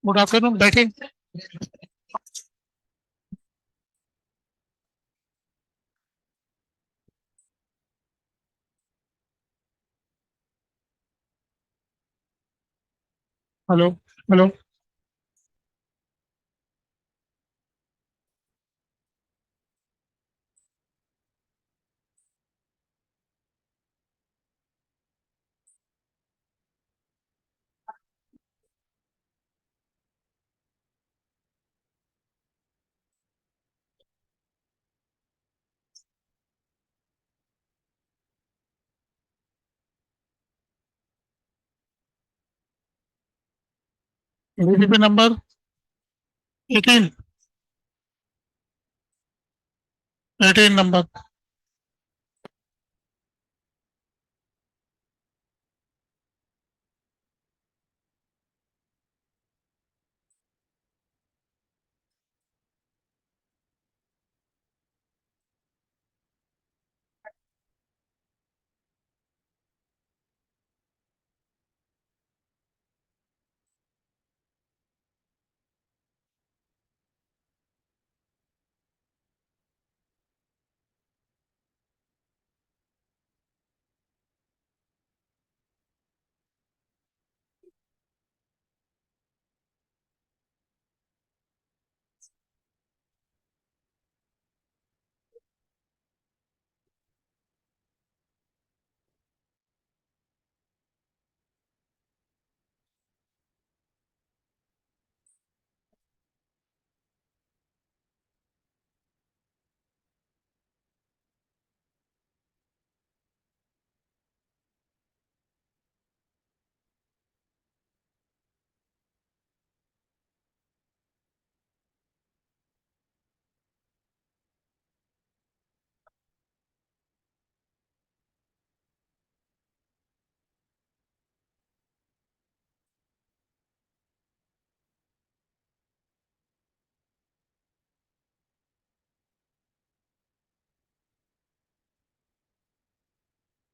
Good afternoon, बैठिए। Hello. Hello. ADP number 18। 18 number.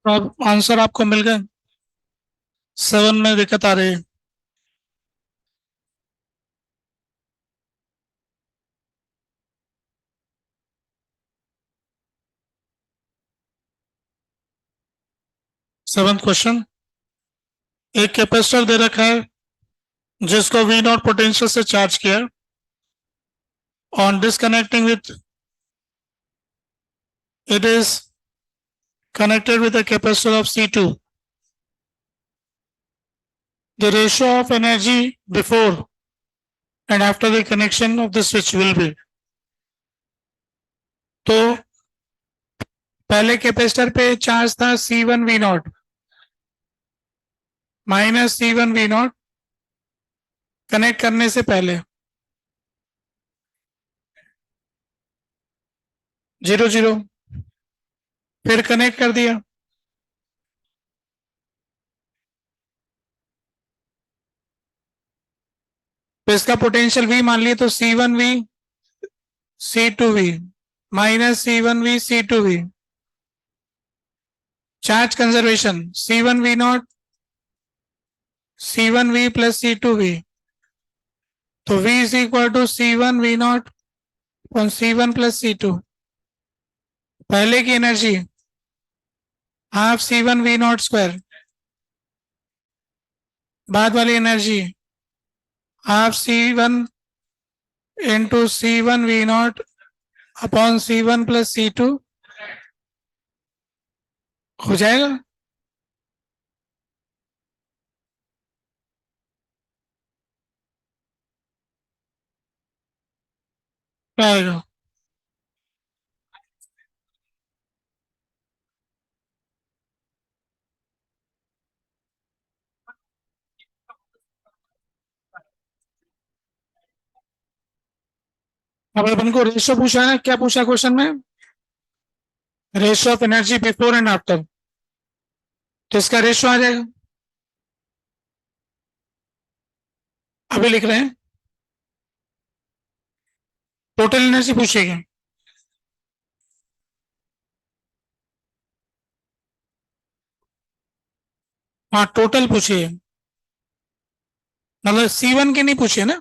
तो अब आंसर आपको मिल गए। 7 में दिक्कत आ रही है। Seventh question. एक कैपेसिटर दे रखा है जिसको वी नॉट पोटेंशियल से चार्ज किया। On disconnecting with it is connected with a capacitor of C2. The ratio of energy before and after the connection of the switch will be। तो पहले capacitor पे charge था C1 V0 minus C1 V0 connect करने से पहले 0 0। फिर connect कर दिया तो इसका पोटेंशियल V मान लिए तो C1V C2V minus C1V C2V। Charge conservation C1V0 C1V plus C2V। तो V is equal to C1V0 upon C1 plus C2। पहले की एनर्जी हाफ C1V0 स्क्वायर, बाद वाली energy half C1 into C1V0 upon C1 plus C2 हो जाएगा। क्या आएगा? अब अपन को रेशियो पूछा है। क्या पूछा क्वेश्चन में? Ratio of energy before and after. तो इसका रेशियो आ जाएगा। अभी लिख रहे हैं। टोटल एनर्जी पूछेगी। हाँ, टोटल पूछिए। मतलब C1 के नहीं पूछे ना,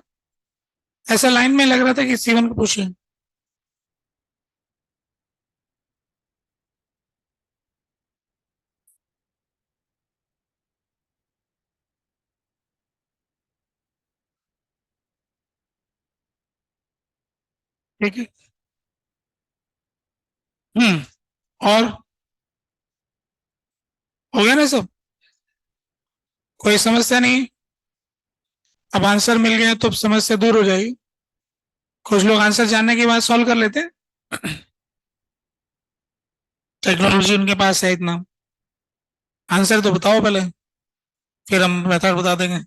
ऐसा लाइन में लग रहा था कि C1 को पूछे। ठीक है। हम्म। और हो गया ना सब, कोई समस्या नहीं। अब आंसर मिल गया तो अब समस्या दूर हो जाएगी। कुछ लोग आंसर जानने के बाद सॉल्व कर लेते हैं, टेक्नोलॉजी उनके पास है इतना। आंसर तो बताओ पहले, फिर हम मेथड बता देंगे।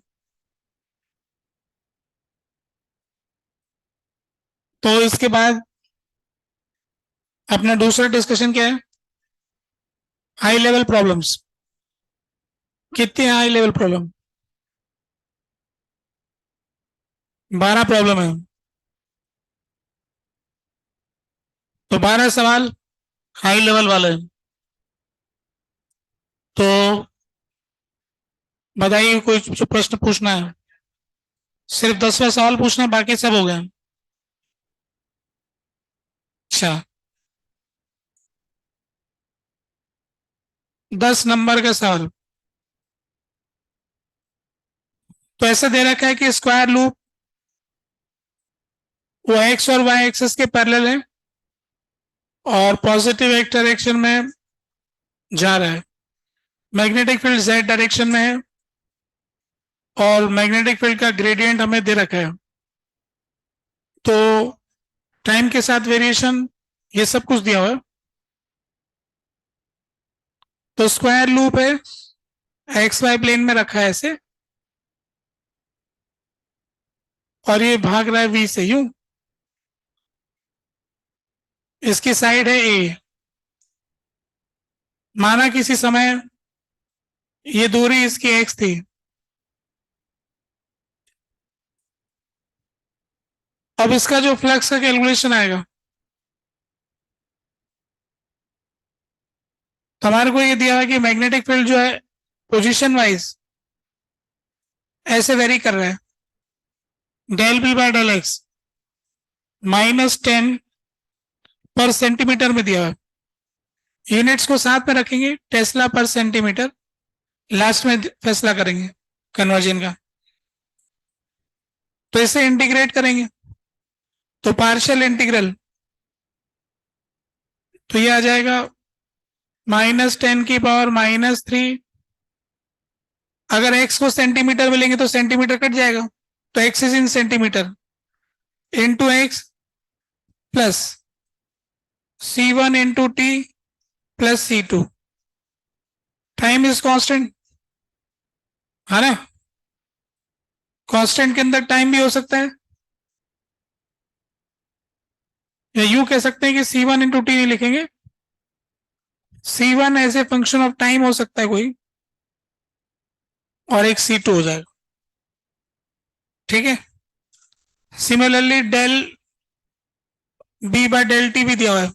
तो इसके बाद अपना दूसरा डिस्कशन क्या है? High level problems. कितनी हाई लेवल प्रॉब्लम? 12 प्रॉब्लम है। तो 12 सवाल हाई लेवल वाले हैं। तो बताइए कोई जो प्रश्न पूछना है। सिर्फ 10वां सवाल पूछना है, बाकी सब हो गए। अच्छा, 10 नंबर का सवाल। तो ऐसा दे रखा है कि स्क्वायर लूप वो एक्स और वाई एक्सेस के पैरेलल है और पॉजिटिव एक्स डायरेक्शन में जा रहा है। मैग्नेटिक फील्ड जेड डायरेक्शन में है और मैग्नेटिक फील्ड का ग्रेडियंट हमें दे रखा है। तो टाइम के साथ वेरिएशन, ये सब कुछ दिया हुआ है। तो स्क्वायर लूप है, एक्स वाई प्लेन में रखा है ऐसे, और ये भाग रहा है वी से यूं। इसकी साइड है ए। माना किसी समय ये दूरी इसकी एक्स थी। अब इसका जो फ्लक्स का कैलकुलेशन आएगा, तो हमारे को ये दिया है कि मैग्नेटिक फील्ड जो है पोजीशन वाइज ऐसे वेरी कर रहा है। Del B by del X -10 पर सेंटीमीटर में दिया हुआ है। यूनिट्स को साथ में रखेंगे, टेस्ला पर सेंटीमीटर, लास्ट में फैसला करेंगे कन्वर्जन का। तो इसे इंटीग्रेट करेंगे तो पार्शियल इंटीग्रल, तो ये आ जाएगा -10⁻³ अगर एक्स को सेंटीमीटर में लेंगे तो सेंटीमीटर कट जाएगा, तो x is in centimetre into x plus C1 × T plus C2। Time is constant है ना, कांस्टेंट के अंदर टाइम भी हो सकता है, या यूं कह सकते हैं कि C1 × T नहीं लिखेंगे, C1 as a function of time हो सकता है कोई, और एक C2 हो जाएगा। ठीक है। Similarly del B by del T भी दिया हुआ है,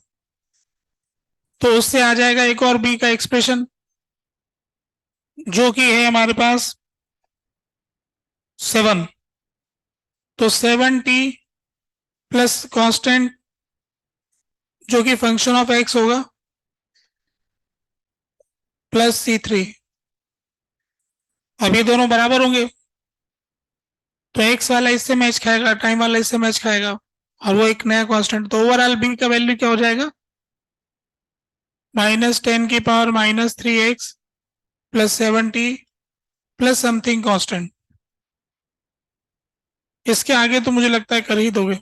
तो उससे आ जाएगा एक और बी का एक्सप्रेशन, जो कि है हमारे पास 7। तो 7T प्लस कांस्टेंट जो कि फंक्शन ऑफ एक्स होगा प्लस C3। अब ये दोनों बराबर होंगे, तो एक्स वाला इससे मैच खाएगा, टाइम वाला इससे मैच खाएगा, और वो एक नया कांस्टेंट। तो ओवरऑल बी का वैल्यू क्या हो जाएगा? -10⁻³ plus 7T plus something constant. इसके आगे तो मुझे लगता है कर ही दोगे,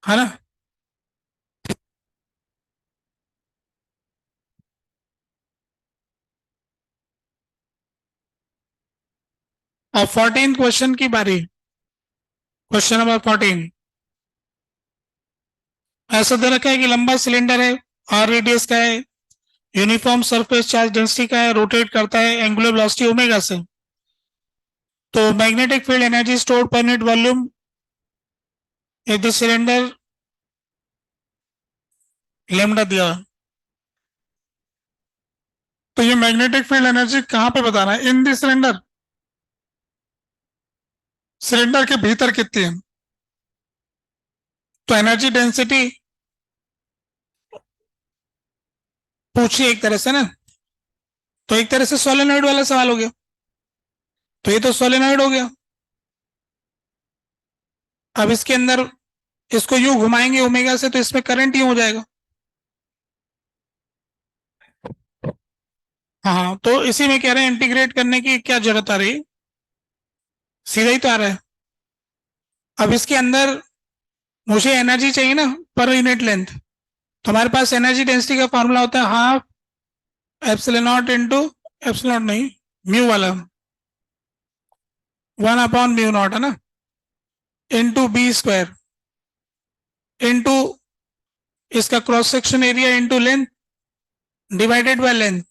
है ना। अब 14 क्वेश्चन की बारी। क्वेश्चन नंबर 14 ऐसा दे रखा है कि लंबा सिलेंडर है, आर रेडियस का है, यूनिफॉर्म सरफेस चार्ज डेंसिटी का है, रोटेट करता है एंगुलर वेलोसिटी ओमेगा से। तो magnetic field energy stored per unit volume if the cylinder lambda दिया। तो ये मैग्नेटिक फील्ड एनर्जी कहां पे बताना है? In the cylinder. सिलेंडर के भीतर कितनी है? तो एनर्जी डेंसिटी पूछिए एक तरह से ना, तो एक तरह से सोलेनॉइड वाला सवाल हो गया। तो ये तो सोलेनॉइड हो गया। अब इसके अंदर इसको यूं घुमाएंगे ओमेगा से, तो इसमें करंट यूं हो जाएगा। हाँ, तो इसी में कह रहे हैं इंटीग्रेट करने की क्या जरूरत आ रही है, सीधा ही तो आ रहा है। अब इसके अंदर मुझे एनर्जी चाहिए ना पर यूनिट लेंथ, तो हमारे पास एनर्जी डेंसिटी का फॉर्मूला होता है half epsilon not into, epsilon not नहीं, म्यू वाला, 1/म्यू नॉट है ना, इंटू बी स्क्वायर, इंटू इसका cross section area into length divided by length.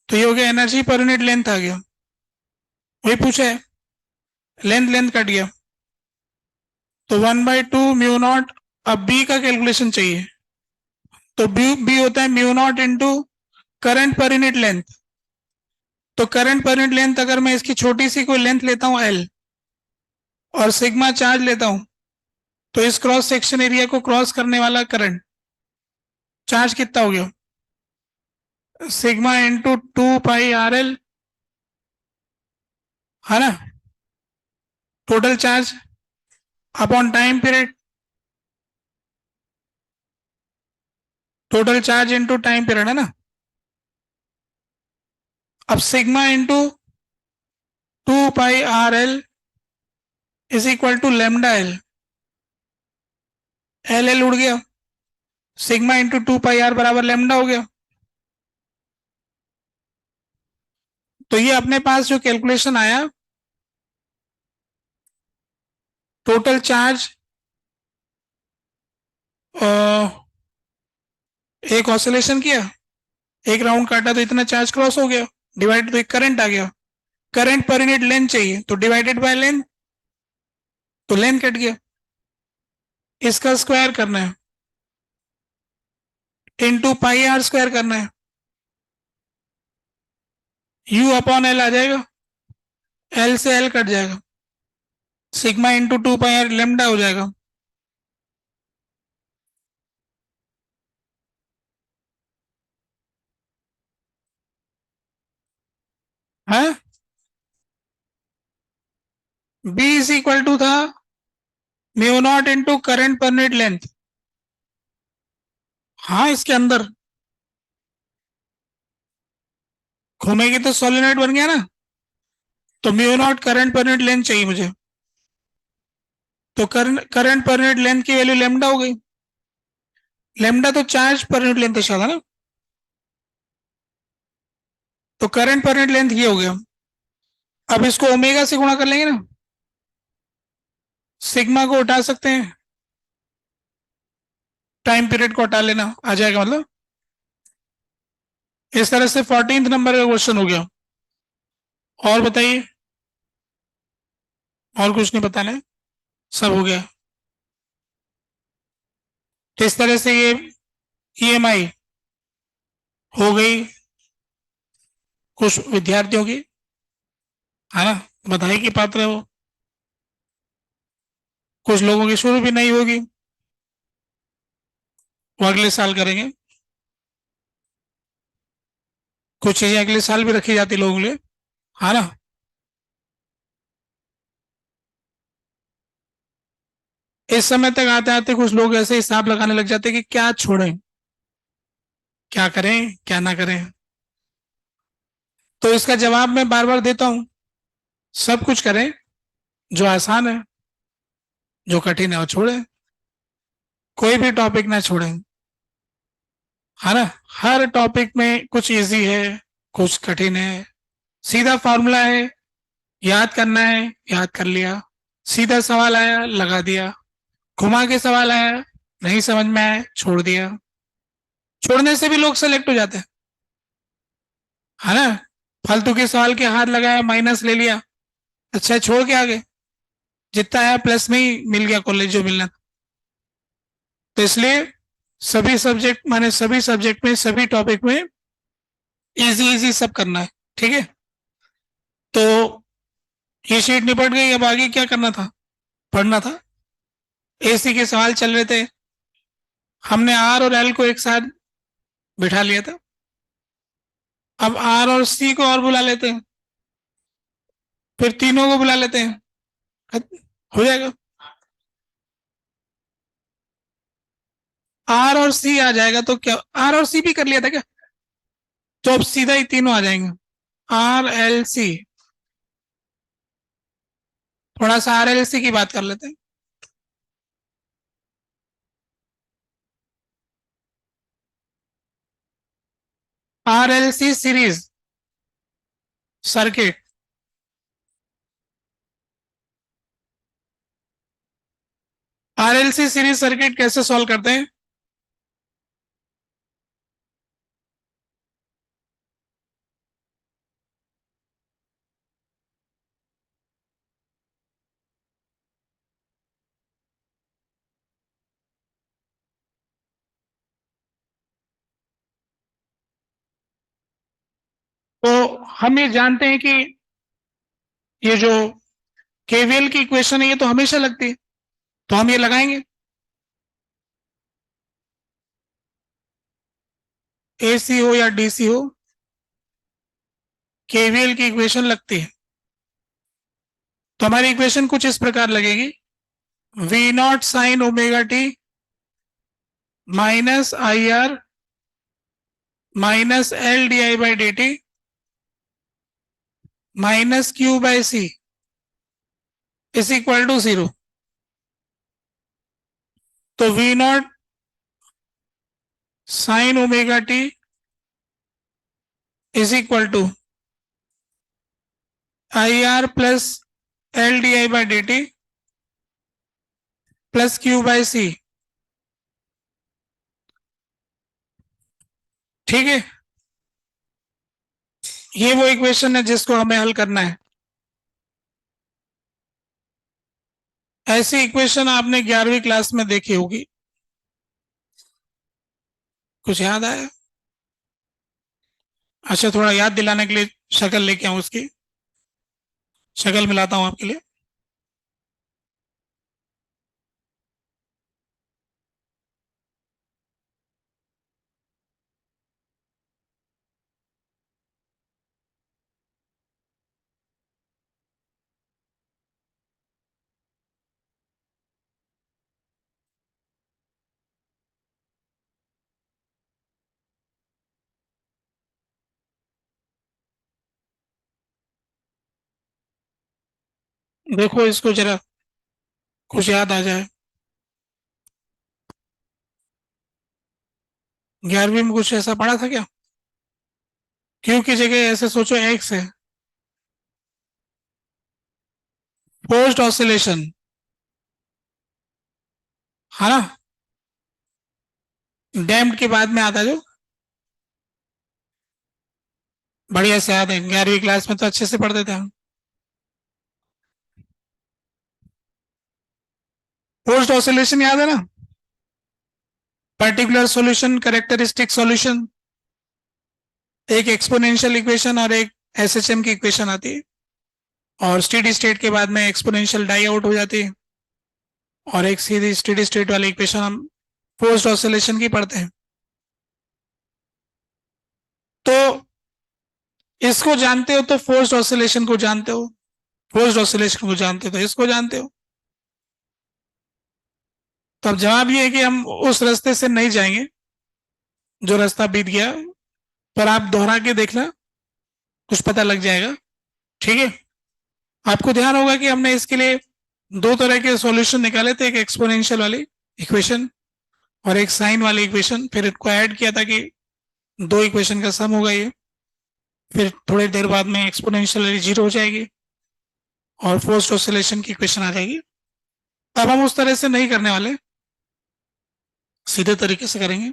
तो ये हो गया एनर्जी पर यूनिट लेंथ आ गया, वही पूछा है। लेंथ लेंथ कट गया, तो 1/2 म्यू नॉट। अब बी का कैलकुलेशन चाहिए, तो बी बी होता है mu naught into current per unit length. तो करंट पर यूनिट लेंथ अगर मैं इसकी छोटी सी कोई लेंथ लेता हूं एल, और सिग्मा चार्ज लेता हूं, तो इस क्रॉस सेक्शन एरिया को क्रॉस करने वाला करंट चार्ज कितना हो गया, सिग्मा इंटू 2 पाई RL, है ना, total charge upon time period, total charge into time period, है ना। अब sigma into 2 pi RL is equal to lambda L, L L उड़ गया, सिग्मा इंटू 2 पाई R बराबर लेमडा हो गया। तो ये अपने पास जो कैलकुलेशन आया, टोटल चार्ज एक ऑसिलेशन किया, एक राउंड काटा, तो इतना चार्ज क्रॉस हो गया, डिवाइड, तो एक करंट आ गया। करंट पर यूनिट लेंथ चाहिए, तो डिवाइडेड बाय लेंथ, तो लेंथ कट गया। इसका स्क्वायर करना है, इंटू पाई R स्क्वायर करना है, यू अपॉन एल आ जाएगा, एल से एल कट जाएगा, sigma into 2 pi R lambda हो जाएगा। है बी इज इक्वल टू था mu naught into current per unit length. हाँ, इसके अंदर घूमेगी तो सोलेनॉइड बन गया ना, तो mu naught current per unit length चाहिए मुझे, तो करंट पर यूनिट लेंथ की वैल्यू लेमडा हो गई। लेमडा तो चार्ज पर यूनिट लेंथ था ना, तो करंट पर यूनिट लेंथ ये हो गया। अब इसको ओमेगा से गुणा कर लेंगे ना, सिग्मा को उठा सकते हैं, टाइम पीरियड को हटा लेना, आ जाएगा मतलब। इस तरह से 14th नंबर का क्वेश्चन हो गया। और बताइए, और कुछ नहीं बताना है, सब हो गया। तो इस तरह से ये EMI हो गई कुछ विद्यार्थियों की, है ना, बधाई की पात्र है वो। कुछ लोगों की शुरू भी नहीं होगी, वो अगले साल करेंगे। कुछ चीजें अगले साल भी रखी जाती लोगों के लिए, है ना। इस समय तक आते आते कुछ लोग ऐसे हिसाब लगाने लग जाते कि क्या छोड़ें, क्या करें क्या ना करें। तो इसका जवाब मैं बार बार देता हूं, सब कुछ करें जो आसान है, जो कठिन है वो छोड़ें, कोई भी टॉपिक ना छोड़ें, है ना। हर टॉपिक में कुछ इजी है, कुछ कठिन है। सीधा फॉर्मूला है, याद करना है, याद कर लिया। सीधा सवाल आया, लगा दिया। घुमा के सवाल आया, नहीं समझ में आया, छोड़ दिया। छोड़ने से भी लोग सेलेक्ट हो जाते हैं, है ना। फालतू के सवाल के हाथ लगाया, माइनस ले लिया, अच्छा छोड़ के आगे, जितना आया प्लस में ही मिल गया कॉलेज जो मिलना था। तो इसलिए सभी सब्जेक्ट, माने सभी सब्जेक्ट में, सभी टॉपिक में इजी इजी सब करना है, ठीक है। तो ये शीट निपट गई, अब आगे क्या करना था, पढ़ना था। एसी के सवाल चल रहे थे, हमने आर और एल को एक साथ बिठा लिया था। अब आर और सी को और बुला लेते हैं, फिर तीनों को बुला लेते हैं, हो जाएगा। आर और सी आ जाएगा तो क्या, आर और सी भी कर लिया था क्या, तो अब सीधा ही तीनों आ जाएंगे। आर एल सी, थोड़ा सा आर एल सी की बात कर लेते हैं। R L C series circuit, R L C series circuit कैसे सॉल्व करते हैं। तो हम ये जानते हैं कि ये जो केवीएल की इक्वेशन है ये तो हमेशा लगती है, तो हम ये लगाएंगे। एसी हो या डीसी हो, केवीएल की इक्वेशन लगती है। तो हमारी इक्वेशन कुछ इस प्रकार लगेगी, V naught sine omega T minus I R minus L D I by D T minus Q by C is equal to 0। तो V naught sine omega T is equal to I R plus L D I by D T plus Q by C. ठीक है, ये वो equation है जिसको हमें हल करना है। ऐसी इक्वेशन आपने 11वीं क्लास में देखी होगी, कुछ याद आया। अच्छा, थोड़ा याद दिलाने के लिए शक्ल लेके आऊं, उसकी शक्ल मिलाता हूं आपके लिए। देखो इसको जरा, कुछ याद आ जाए। 11वीं में कुछ ऐसा पढ़ा था क्या, क्यों की जगह ऐसे सोचो एक्स है, फोर्स्ड ऑसिलेशन, है ना, डैम्ड के बाद में आता जो, बढ़िया से याद है, 11वीं क्लास में तो अच्छे से पढ़ते थे हम। फोर्स्ड ऑसिलेशन याद है ना, पर्टिकुलर सॉल्यूशन, कैरेक्टरिस्टिक सॉल्यूशन, एक एक्सपोनेंशियल इक्वेशन और एक एसएचएम की इक्वेशन आती है, और स्टेडी स्टेट के बाद में एक्सपोनेंशियल डाई आउट हो जाती है, और एक सीधी स्टेडी स्टेट वाली इक्वेशन हम फोर्स्ड ऑसिलेशन की पढ़ते हैं। तो इसको जानते हो तो फोर्स्ड ऑसिलेशन को जानते हो, फोर्स्ड ऑसिलेशन को जानते हो तो इसको जानते हो। तो अब जवाब ये है कि हम उस रास्ते से नहीं जाएंगे जो रास्ता बीत गया, पर आप दोहरा के देखना, कुछ पता लग जाएगा। ठीक है, आपको ध्यान होगा कि हमने इसके लिए दो तरह के सॉल्यूशन निकाले थे, एक एक्सपोनेंशियल वाली इक्वेशन और एक साइन वाली इक्वेशन, फिर इनको ऐड किया था कि दो इक्वेशन का सम होगा ये, फिर थोड़ी देर बाद में एक्सपोनेंशियल वाली जीरो हो जाएगी और फोर्स्ड ऑसिलेशन की इक्वेशन आ जाएगी। अब हम उस तरह से नहीं करने वाले, सीधे तरीके से करेंगे।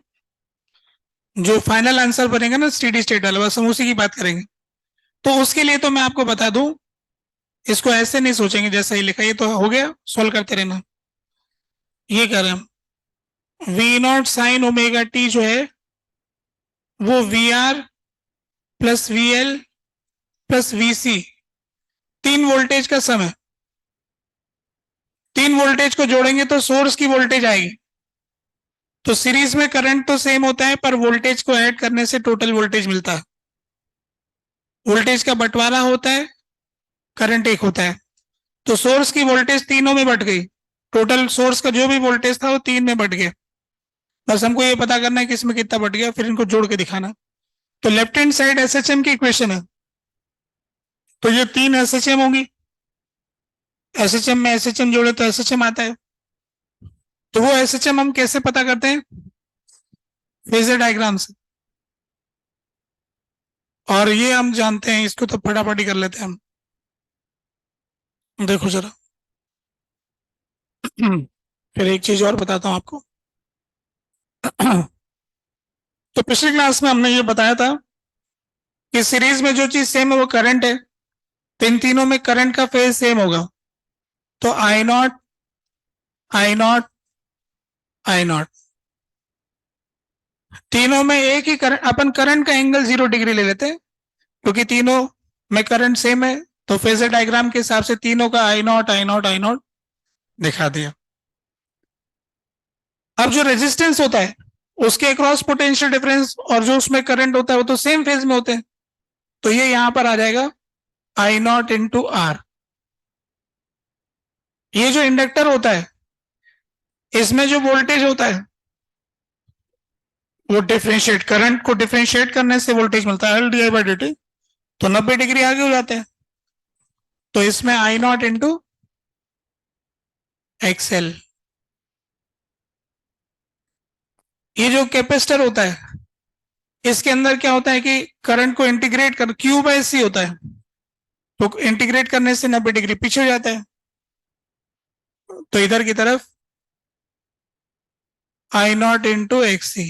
जो फाइनल आंसर बनेगा ना स्टेडी स्टेट वाला, बस हम उसी की बात करेंगे। तो उसके लिए तो मैं आपको बता दूं, इसको ऐसे नहीं सोचेंगे जैसा ही लिखा, ये तो हो गया, सॉल्व करते रहना। ये करें हम, V naught sine omega T जो है वो V R plus V L plus V C तीन वोल्टेज का सम है, तीन वोल्टेज को जोड़ेंगे तो सोर्स की वोल्टेज आएगी। तो सीरीज में करंट तो सेम होता है, पर वोल्टेज को ऐड करने से टोटल वोल्टेज मिलता है। वोल्टेज का बंटवारा होता है, करंट एक होता है। तो सोर्स की वोल्टेज तीनों में बट गई, टोटल सोर्स का जो भी वोल्टेज था वो तीन में बट गया। बस हमको ये पता करना है कि इसमें कितना बट गया, फिर इनको जोड़ के दिखाना। तो लेफ्ट हैंड साइड एसएचएम की इक्वेशन है, तो ये तीन एसएचएम होंगी। एसएचएम में एसएचएम जोड़े तो एसएचएम आता है। तो वो एसएचएम हम कैसे पता करते हैं? फेजर डायग्राम से। और ये हम जानते हैं, इसको तो फटाफट ही कर लेते हैं हम। देखो जरा, फिर एक चीज और बताता हूं आपको। तो पिछली क्लास में हमने ये बताया था कि सीरीज में जो चीज सेम है वो करंट है, तो इन तीनों में करंट का फेज सेम होगा। तो I naught, I naught, I naught, तीनों में एक ही करंट। अपन करंट का एंगल 0 डिग्री ले लेते हैं क्योंकि तीनों में करंट सेम है। तो फेजर डायग्राम के हिसाब से तीनों का I naught, I naught, I naught दिखा दिया। अब जो रेजिस्टेंस होता है उसके अक्रॉस पोटेंशियल डिफरेंस और जो उसमें करंट होता है वो तो सेम फेज में होते हैं। तो ये यहां पर आ जाएगा आई नॉट इंटू आर। ये जो इंडक्टर होता है इसमें जो वोल्टेज होता है वो डिफरेंशिएट, करंट को डिफरेंशिएट करने से वोल्टेज मिलता है, L D I by D T. तो 90 डिग्री आगे हो जाते हैं। तो इसमें आई नॉट इंटू एक्सएल। ये जो कैपेसिटर होता है इसके अंदर क्या होता है कि करंट को इंटीग्रेट कर, क्यू बाय सी होता है, तो इंटीग्रेट करने से 90 डिग्री पीछे हो जाता है। तो इधर की तरफ आई नॉट इंटू एक्स सी।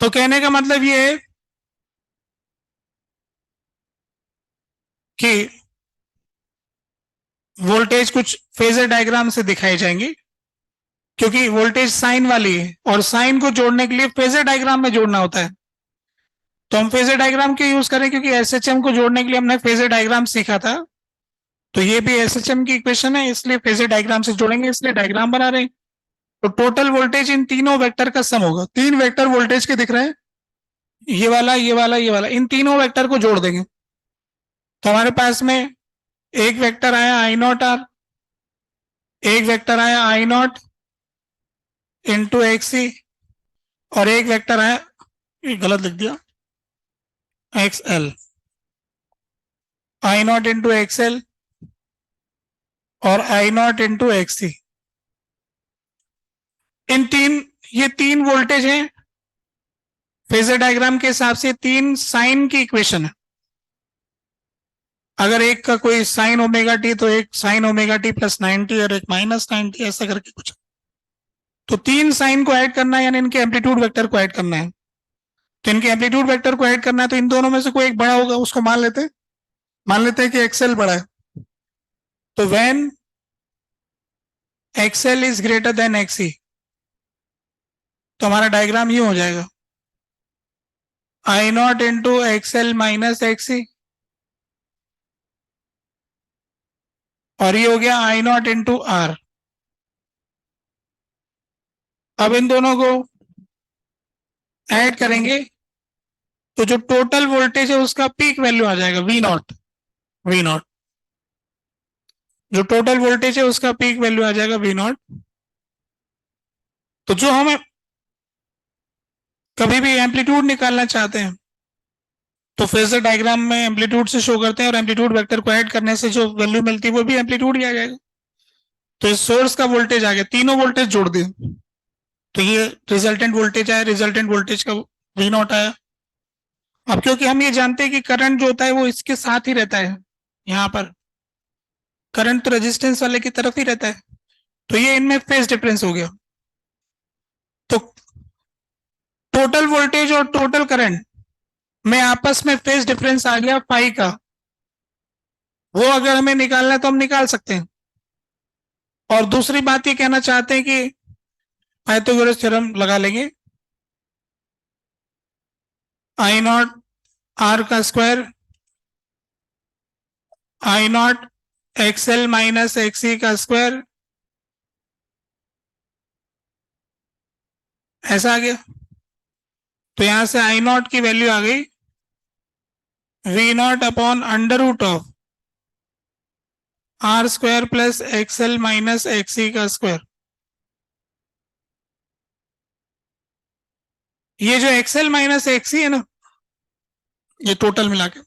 तो कहने का मतलब ये है कि वोल्टेज कुछ फेजर डायग्राम से दिखाई जाएंगी, क्योंकि वोल्टेज साइन वाली है और साइन को जोड़ने के लिए फेजर डायग्राम में जोड़ना होता है। तो हम फेजर डायग्राम क्यों यूज करें? क्योंकि एसएचएम को जोड़ने के लिए हमने फेजर डायग्राम सीखा था। तो ये भी एसएचएम की इक्वेशन है, इसलिए फेजर डायग्राम से जोड़ेंगे, इसलिए डायग्राम बना रहे हैं। तो टोटल वोल्टेज इन तीनों वेक्टर का सम होगा। तीन वेक्टर वोल्टेज के दिख रहे हैं, ये वाला, ये वाला, ये वाला। इन तीनों वेक्टर को जोड़ देंगे तो हमारे पास में एक वेक्टर आया आई नॉट आर, एक वेक्टर आया आई नॉट इंटू एक्स सी, और एक वेक्टर आया, ये गलत लिख दिया, एक्स एल। आई नॉट इंटू एक्स एल और आई नॉट इंटू एक्स सी। इन तीन, ये तीन वोल्टेज हैं। फेजर डायग्राम के हिसाब से तीन साइन की इक्वेशन है। अगर एक का कोई साइन ओमेगा टी तो एक साइन ओमेगा टी प्लस 90 और एक माइनस 90, ऐसा करके कुछ। तो तीन साइन को ऐड करना है, यानी इनके एम्पलीट्यूड वेक्टर को ऐड करना है। तो इनके एम्पलीट्यूड वेक्टर को ऐड करना है, तो इन दोनों में से कोई एक बड़ा होगा, उसको मान लेते हैं कि एक्सएल बड़ा है। तो when XL is greater than XC, तो हमारा डायग्राम ये हो जाएगा I naught into XL minus XC, और ये हो गया आई नॉट इंटू आर। अब इन दोनों को ऐड करेंगे तो जो टोटल वोल्टेज है उसका पीक वैल्यू आ जाएगा वी नॉट, वी नॉट। जो टोटल वोल्टेज है उसका पीक वैल्यू आ जाएगा वी नॉट। तो जो हम कभी भी एम्पलीट्यूड निकालना चाहते हैं तो फेजर डायग्राम में एम्पलीट्यूड से शो करते हैं, और एम्पलीट्यूड वेक्टर को ऐड करने से जो वैल्यू मिलती है वो भी एम्पलीट्यूड ही आ जाएगा। तो इस सोर्स का वोल्टेज आ गया, तीनों वोल्टेज जोड़ दिए तो ये रिजल्टेंट वोल्टेज आया, रिजल्टेंट वोल्टेज का वी नॉट आया। अब क्योंकि हम ये जानते हैं कि करंट जो होता है वो इसके साथ ही रहता है, यहाँ पर करंट तो रेजिस्टेंस वाले की तरफ ही रहता है, तो ये इनमें फेज डिफरेंस हो गया। तो टोटल वोल्टेज और टोटल करंट में आपस में फेज डिफरेंस आ गया फाई का। वो अगर हमें निकालना है तो हम निकाल सकते हैं। और दूसरी बात ये कहना चाहते हैं कि पाइथागोरस थ्योरम लगा लेंगे, आई नॉट आर का square I naught X L minus X E का स्क्वायर, ऐसा आ गया। तो यहां से आई नॉट की वैल्यू आ गई V naught upon under root of R square plus X L minus X E का स्क्वायर। ये जो X L minus X E है ना, ये टोटल मिला के,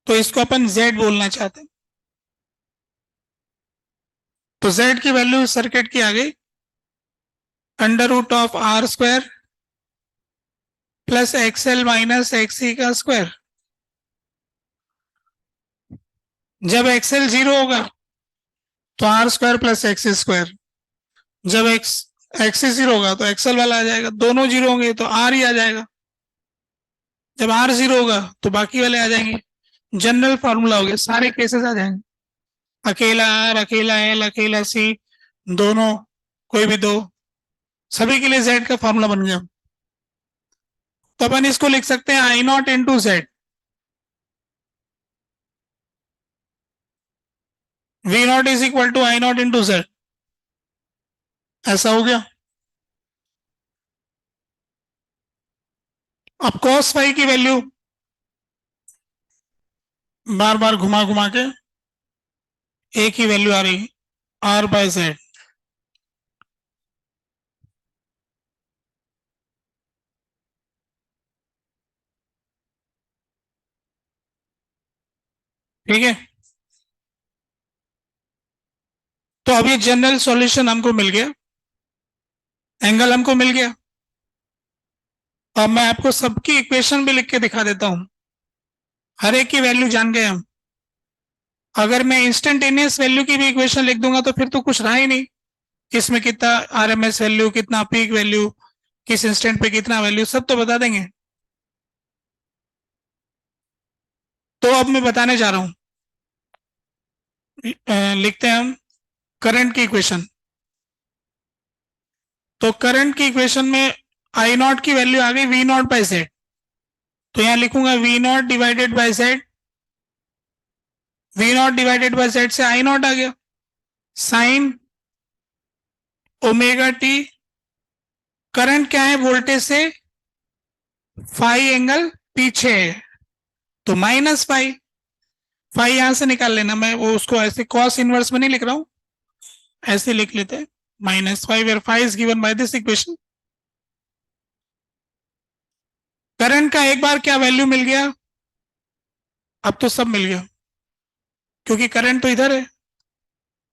तो इसको अपन z बोलना चाहते हैं। तो z की वैल्यू सर्किट की आ गई under root of R square plus X L minus X E का स्क्वायर। जब एक्सएल 0 होगा तो R square plus X square, जब एक्स 0 होगा तो एक्सएल वाला आ जाएगा, दोनों 0 होंगे तो आर ही आ जाएगा, जब आर 0 होगा तो बाकी वाले आ जाएंगे। जनरल फॉर्मूला हो गया, सारे केसेस आ जाएंगे, अकेला आर, अकेला एल, अकेला सी, दोनों, कोई भी दो, सभी के लिए जेड का फॉर्मूला बन गया। तो अपन इसको लिख सकते हैं I naught into Z, V naught is equal to I naught into Z, ऐसा हो गया। अब cos फाई की वैल्यू बार बार घुमा घुमा के एक ही वैल्यू आ रही, आर बाय जेड। ठीक है, तो अब ये जनरल सॉल्यूशन हमको मिल गया, एंगल हमको मिल गया। अब मैं आपको सबकी इक्वेशन भी लिख के दिखा देता हूं, हर एक की वैल्यू जान गए हम। अगर मैं इंस्टेंटेनियस वैल्यू की भी इक्वेशन लिख दूंगा तो फिर तो कुछ रहा ही नहीं, किसमें कितना आरएमएस वैल्यू, कितना पीक वैल्यू, किस इंस्टेंट पे कितना वैल्यू, सब तो बता देंगे। तो अब मैं बताने जा रहा हूं, लिखते हैं हम करंट की इक्वेशन। तो करंट की इक्वेशन में आई नॉट की वैल्यू आ गई वी नॉट बाय जेड, तो यहां लिखूंगा V naught divided by Z, V naught divided by Z से आई नॉट आ गया साइन ओमेगा टी, करंट क्या है वोल्टेज से फाई एंगल पीछे है, तो माइनस फाई, फाई यहां से निकाल लेना, मैं वो उसको ऐसे कॉस इनवर्स में नहीं लिख रहा हूं, ऐसे लिख लेते हैं minus phi, where phi is given by this equation. Current का एक बार क्या वैल्यू मिल गया, अब तो सब मिल गया, क्योंकि करंट तो इधर है,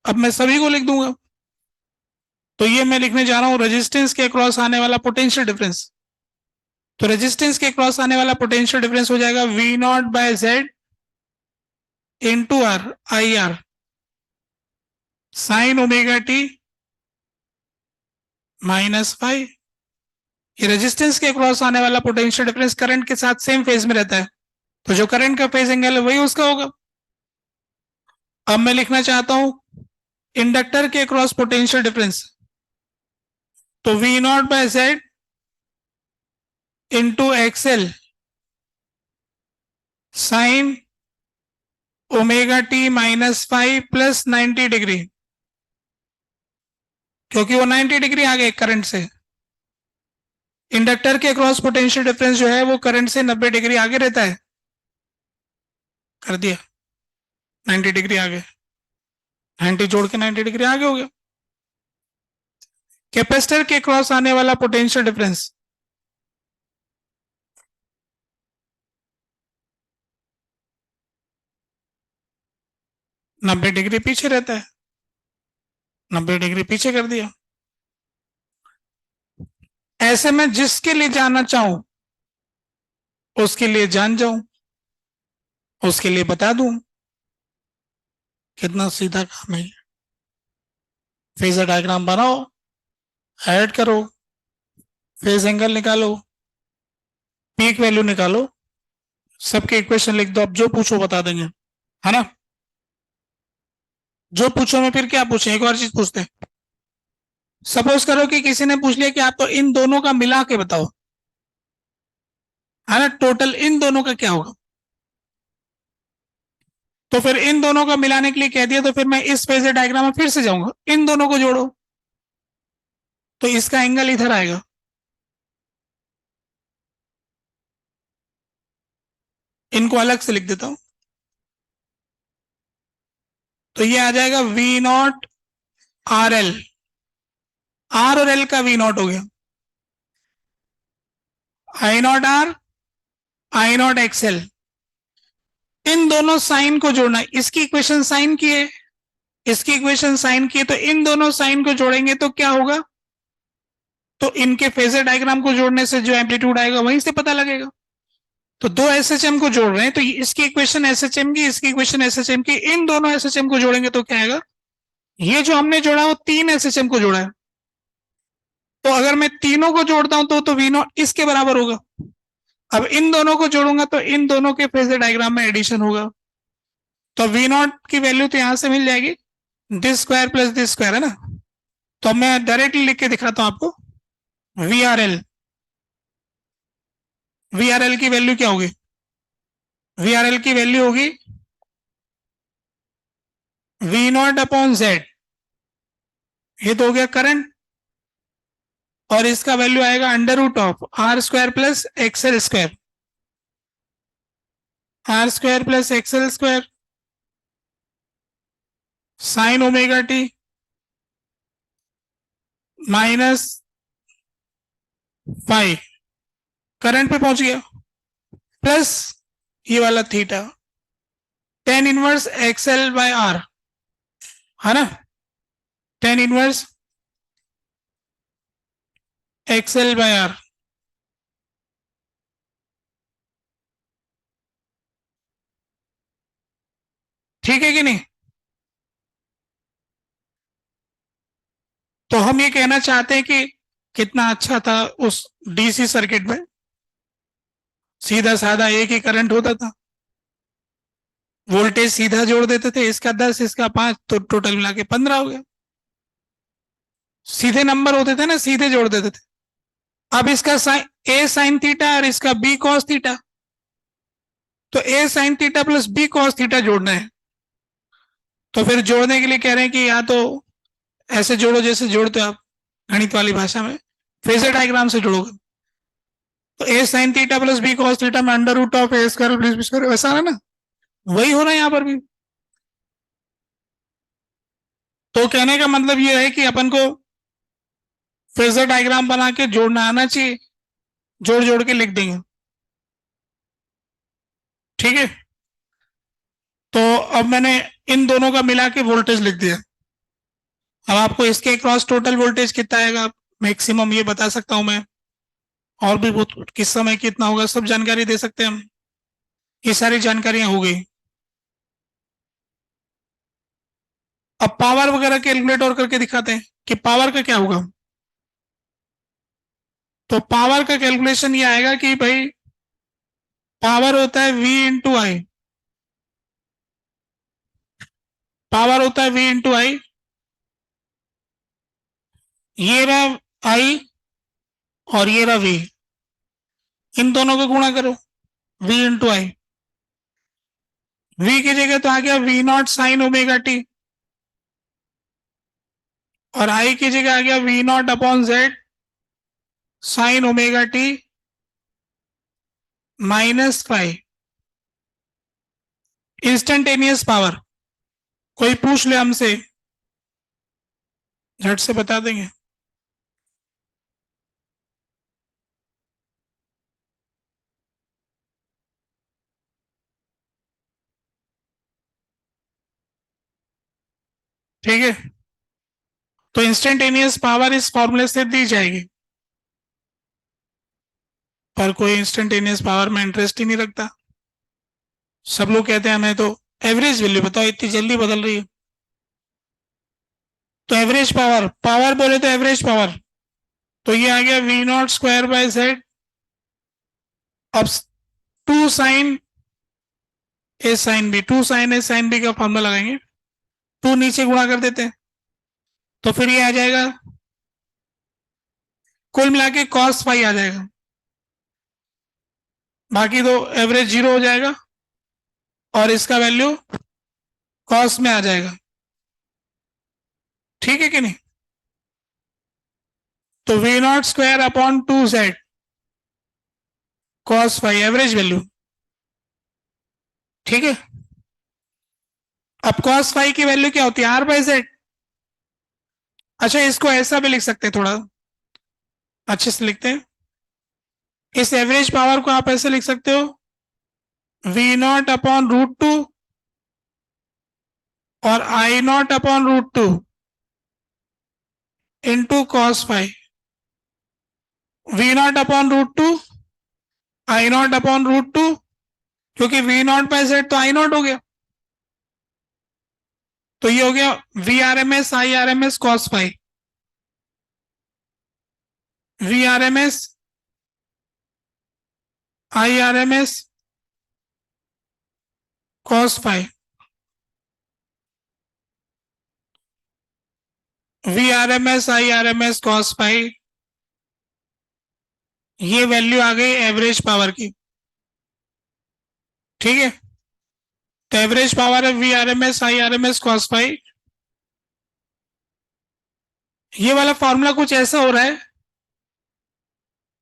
अब मैं सभी को लिख दूंगा। तो ये मैं लिखने जा रहा हूं रेजिस्टेंस के अक्रॉस आने वाला पोटेंशियल डिफरेंस। तो रेजिस्टेंस के अक्रॉस आने वाला पोटेंशियल डिफरेंस हो जाएगा V naught by Z into R, I R sine omega T minus phi. ये रेजिस्टेंस के अक्रॉस आने वाला पोटेंशियल डिफरेंस करंट के साथ सेम फेज में रहता है, तो जो करंट का फेज एंगल है वही उसका होगा। अब मैं लिखना चाहता हूं इंडक्टर के अक्रॉस पोटेंशियल डिफरेंस, तो V naught by Z into XL sine omega T minus phi plus 90 degree, क्योंकि वो 90 डिग्री आगे करंट से, इंडक्टर के अक्रॉस पोटेंशियल डिफरेंस जो है वो करंट से 90 डिग्री आगे रहता है, कर दिया 90 डिग्री आगे, 90 जोड़ के 90 डिग्री आगे हो गया। कैपेसिटर के क्रॉस आने वाला पोटेंशियल डिफरेंस, नब्बे डिग्री पीछे रहता है, 90 डिग्री पीछे कर दिया। ऐसे में जिसके लिए जानना चाहूं उसके लिए जान जाऊं, उसके लिए बता दूं, कितना सीधा काम है। फेजर डायग्राम बनाओ, ऐड करो, फेज एंगल निकालो, पीक वैल्यू निकालो, सबके इक्वेशन लिख दो, अब जो पूछो बता देंगे, है ना। जो पूछो मैं फिर क्या पूछे, एक और चीज पूछते हैं। सपोज करो कि किसी ने पूछ लिया कि आप तो इन दोनों का मिला के बताओ, है ना, टोटल इन दोनों का क्या होगा। तो फिर इन दोनों को मिलाने के लिए कह दिया, तो फिर मैं इस फेजर डायग्राम में फिर से जाऊंगा, इन दोनों को जोड़ो, तो इसका एंगल इधर आएगा, इनको अलग से लिख देता हूं। तो ये आ जाएगा V naught R L, R और एल का वी नॉट हो गया, I naught R, I naught XL. इन दोनों साइन को जोड़ना है, इसकी इक्वेशन साइन की है, इसकी इक्वेशन साइन की है, तो इन दोनों साइन को जोड़ेंगे तो क्या होगा, तो इनके फेजर डायग्राम को जोड़ने से जो एम्पलीट्यूड आएगा वहीं से पता लगेगा। तो दो एसएचएम को जोड़ रहे हैं, तो इसकी इक्वेशन एसएचएम की, इसकी इक्वेशन एसएचएम की, इन दोनों एसएचएम को जोड़ेंगे तो क्या आएगा, ये जो हमने जोड़ा वो तीन एसएचएम को जोड़ा है, तो अगर मैं तीनों को जोड़ता हूं तो वी नॉट इसके बराबर होगा। अब इन दोनों को जोड़ूंगा तो इन दोनों के फेजर डायग्राम में एडिशन होगा, तो वी नॉट की वैल्यू तो यहां से मिल जाएगी, this square plus this square है ना। तो मैं डायरेक्टली लिख के दिखाता हूं आपको, V R L, V R L की वैल्यू क्या होगी, वी आर एल की वैल्यू होगी वी नॉट अपॉन जेड, ये तो हो गया करंट, और इसका वैल्यू आएगा under root of R square plus XL square, R square plus XL square sine omega T minus phi, current पे पहुंच गया, प्लस ये वाला theta tan inverse XL by R, है ना, tan inverse XL by are. ठीक है कि नहीं। तो हम ये कहना चाहते हैं कि कितना अच्छा था उस डीसी सर्किट में, सीधा साधा एक ही करंट होता था, वोल्टेज सीधा जोड़ देते थे, इसका 10 इसका 5, तो टोटल मिला के 15 हो गया, सीधे नंबर होते थे ना, सीधे जोड़ देते थे। अब इसका साइन ए साइन थीटा और इसका बी कॉस थीटा, तो A sine theta plus B cos theta जोड़ना है, तो फिर जोड़ने के लिए कह रहे हैं कि या तो ऐसे जोड़ो जैसे जोड़ते हो आप गणित वाली भाषा में, फेजर डायग्राम से जोड़ोगे, तो A sine theta plus B cos theta में under root of A square plus B square, वैसा है ना, वही हो रहा है यहाँ पर भी। तो कहने का मतलब ये है कि अपन को फेजर डायग्राम बना के जोड़ना आना चाहिए, जोड़ जोड़ के लिख देंगे, ठीक है। तो अब मैंने इन दोनों का मिला के वोल्टेज लिख दिया, अब आपको इसके क्रॉस टोटल वोल्टेज कितना आएगा मैक्सिमम ये बता सकता हूं मैं, और भी बहुत किस समय कितना होगा सब जानकारी दे सकते हैं हम, ये सारी जानकारियां हो गई। अब पावर वगैरह कैलकुलेट और करके दिखाते हैं कि पावर का क्या होगा। तो पावर का कैलकुलेशन ये आएगा कि भाई पावर होता है V इंटू आई, पावर होता है V इंटू आई, ये रहा आई और ये रहा V, इन दोनों को गुणा करो V इंटू आई, V की जगह तो आ गया V not sine omega T, और आई की जगह आ गया V not upon Z sign omega T minus five. Instantaneous power कोई पूछ ले हमसे झट से बता देंगे। ठीक है, तो इंस्टेंटेनियस पावर इस फॉर्मूले से दी जाएगी, पर कोई इंस्टेंटेनियस पावर में इंटरेस्ट ही नहीं रखता, सब लोग कहते हैं हमें तो एवरेज वैल्यू बताओ, इतनी जल्दी बदल रही है। तो एवरेज पावर, पावर बोले तो एवरेज पावर, तो ये आ गया V naught square by Z, अब two sine A sine B, two sine A sine B का फॉर्मूला लगाएंगे, टू नीचे गुणा कर देते हैं, तो फिर ये आ जाएगा कुल मिला के कॉस फाई आ जाएगा, बाकी तो एवरेज जीरो हो जाएगा, और इसका वैल्यू कॉस में आ जाएगा, ठीक है कि नहीं? तो V naught square upon 2z cos phi average value, ठीक है। अब कॉस फाई की वैल्यू क्या होती है? R by Z. अच्छा, इसको ऐसा भी लिख सकते हैं, थोड़ा अच्छे से लिखते हैं। इस एवरेज पावर को आप ऐसे लिख सकते हो, वी नॉट अपॉन √2 और I naught upon √2 into cos phi. V naught upon √2, I naught upon √2, क्योंकि वी नॉट बाई जेड तो आई नॉट हो गया, तो ये हो गया V R M S I R M S cos phi. V R M S I R M S cos phi. V R M S I R M S cos phi, ये value आ गई average power की, ठीक है। तो average power है V R M S I R M S cos phi. ये वाला फॉर्मूला कुछ ऐसा हो रहा है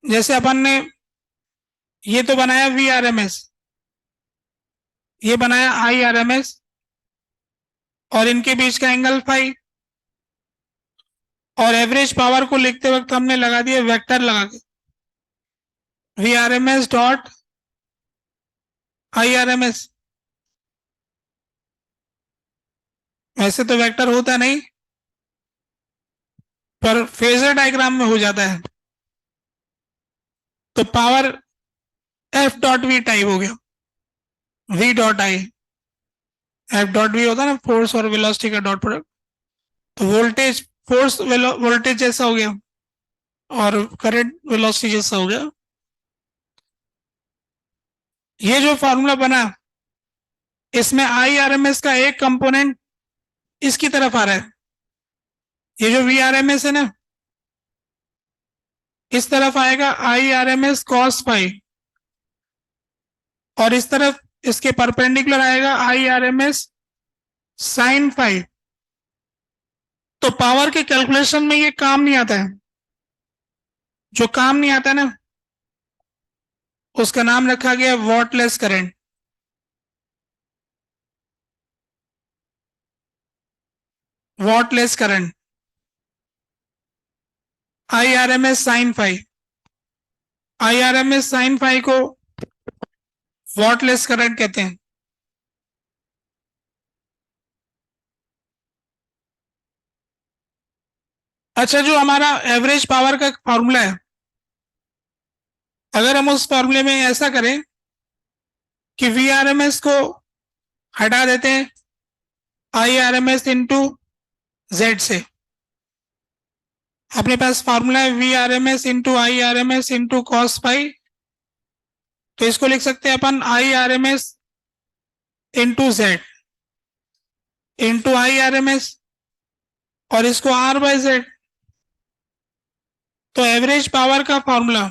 जैसे अपन ने ये तो बनाया वी आर एम एस, ये बनाया आई आर एम एस, और इनके बीच का एंगल फाई, और एवरेज पावर को लिखते वक्त हमने लगा दिया वेक्टर लगा के, V R M S dot I R M S. वैसे तो वेक्टर होता नहीं, पर फेजर डायग्राम में हो जाता है, तो power F dot V type हो गया, V dot I. F dot V होता है ना फोर्स और वेलोसिटी का डॉट प्रोडक्ट, तो वोल्टेज फोर्स वोल्टेज जैसा हो गया और करंट वेलोसिटी जैसा हो गया। ये जो फॉर्मूला बना, इसमें आई आर एम एस का एक कंपोनेंट इसकी तरफ आ रहा है, ये जो वी आर एम एस है ना, इस तरफ आएगा I R M S cos phi, और इस तरफ इसके परपेंडिकुलर आएगा I R M S sine phi. तो पावर के कैलकुलेशन में ये काम नहीं आता है, जो काम नहीं आता ना उसका नाम रखा गया wattless current. Wattless current, I R M S sine phi, I R M S sine phi को वॉटलेस करंट कहते हैं। अच्छा, जो हमारा एवरेज पावर का फॉर्मूला है, अगर हम उस फॉर्मूले में ऐसा करें कि वी आर एम एस को हटा देते हैं I R M S into Z से, अपने पास फॉर्मूला है V R M S into I R M S into cos phi, तो इसको लिख सकते हैं अपन I R M S into Z into I R M S, और इसको आर बाई जेड। तो एवरेज पावर का फॉर्मूला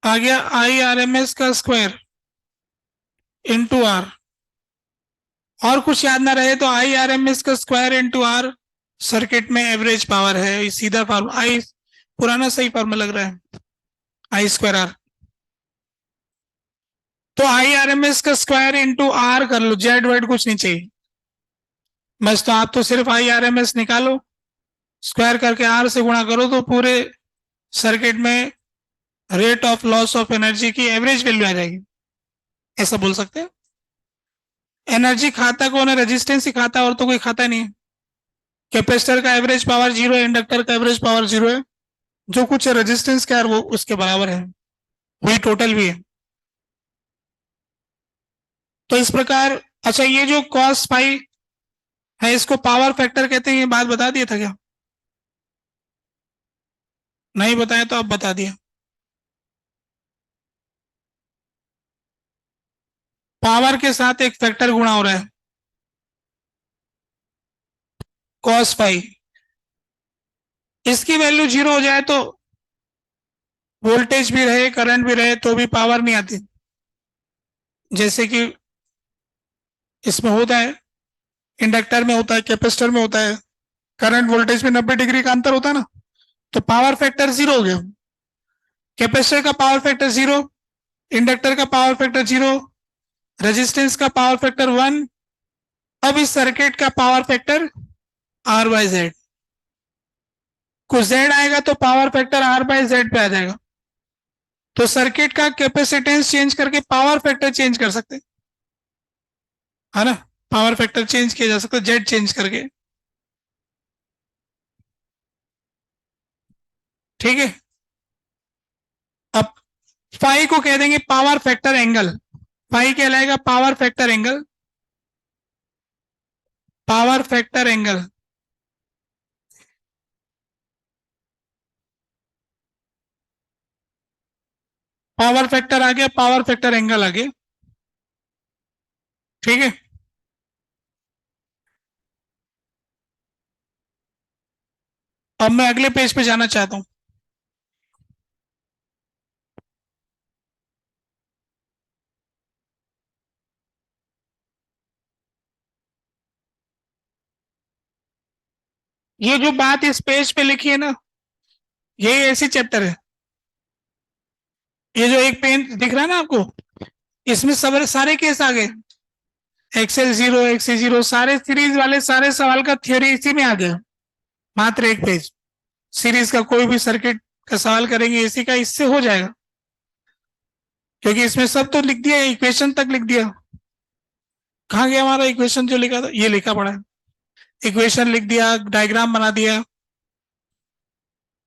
आ गया आई आर एम एस का स्क्वायर इंटू आर, और कुछ याद ना रहे तो आई आर एम एस का स्क्वायर इंटू आर सर्किट में एवरेज पावर है, सीधा फॉर्मूला। आई पुराना सही फॉर्मूला लग रहा है, आई स्क्वायर आर। तो आई आर एम एस का स्क्वायर इंटू आर कर लो, जेड वेड कुछ नहीं चाहिए बस। तो आप तो सिर्फ आई आर एम एस निकालो, स्क्वायर करके आर से गुणा करो, तो पूरे सर्किट में rate of loss of energy की एवरेज वैल्यू आ जाएगी, ऐसा बोल सकते हैं। एनर्जी खाता कौन है? रेजिस्टेंस ही खाता, और तो कोई खाता नहीं है। कैपेसिटर का एवरेज पावर 0 है, इंडक्टर का एवरेज पावर 0 है, जो कुछ रेजिस्टेंस का है वो उसके बराबर है, वही टोटल भी है। तो इस प्रकार, अच्छा ये जो कॉस फाई है इसको पावर फैक्टर कहते हैं, ये बात बता दिया था क्या? नहीं बताया तो अब बता दिया। पावर के साथ एक फैक्टर गुणा हो रहा है, कॉस फाई। इसकी वैल्यू 0 हो जाए तो वोल्टेज भी रहे करंट भी रहे तो भी पावर नहीं आती। जैसे कि इसमें होता है, इंडक्टर में होता है, कैपेसिटर में होता है, करंट वोल्टेज में 90 डिग्री का अंतर होता है ना, तो पावर फैक्टर 0 हो गया। कैपेसिटर का पावर फैक्टर 0, इंडक्टर का पावर फैक्टर 0, रेजिस्टेंस का पावर फैक्टर 1। अब इस सर्किट का power factor R by Z, कुछ जेड आएगा तो power factor R by Z पे आ जाएगा। तो सर्किट का कैपेसिटेंस चेंज करके पावर फैक्टर चेंज कर सकते, है ना, पावर फैक्टर चेंज किया जा सकता है जेड चेंज करके। ठीक है, अब फाई को कह देंगे पावर फैक्टर एंगल। फाई कहलाएगा power factor angle, power factor angle. Power factor आ गया, पावर फैक्टर एंगल आ गया। ठीक है, अब मैं अगले पेज पे जाना चाहता हूं। ये जो बात इस पेज पे लिखी है ना, यही ऐसी चैप्टर है। ये जो एक पेन दिख रहा है ना आपको, इसमें सब सारे केस आ गए, एक्सेल 0, एक्सी 0, सारे सीरीज वाले सारे सवाल का थ्योरी इसी में आ गया। मात्र एक पेज, सीरीज का कोई भी सर्किट का सवाल करेंगे इसी का, इससे हो जाएगा, क्योंकि इसमें सब तो लिख दिया, इक्वेशन तक लिख दिया। कहाँ गया हमारा इक्वेशन जो लिखा था, ये लिखा पड़ा है, इक्वेशन लिख दिया, डायग्राम बना दिया,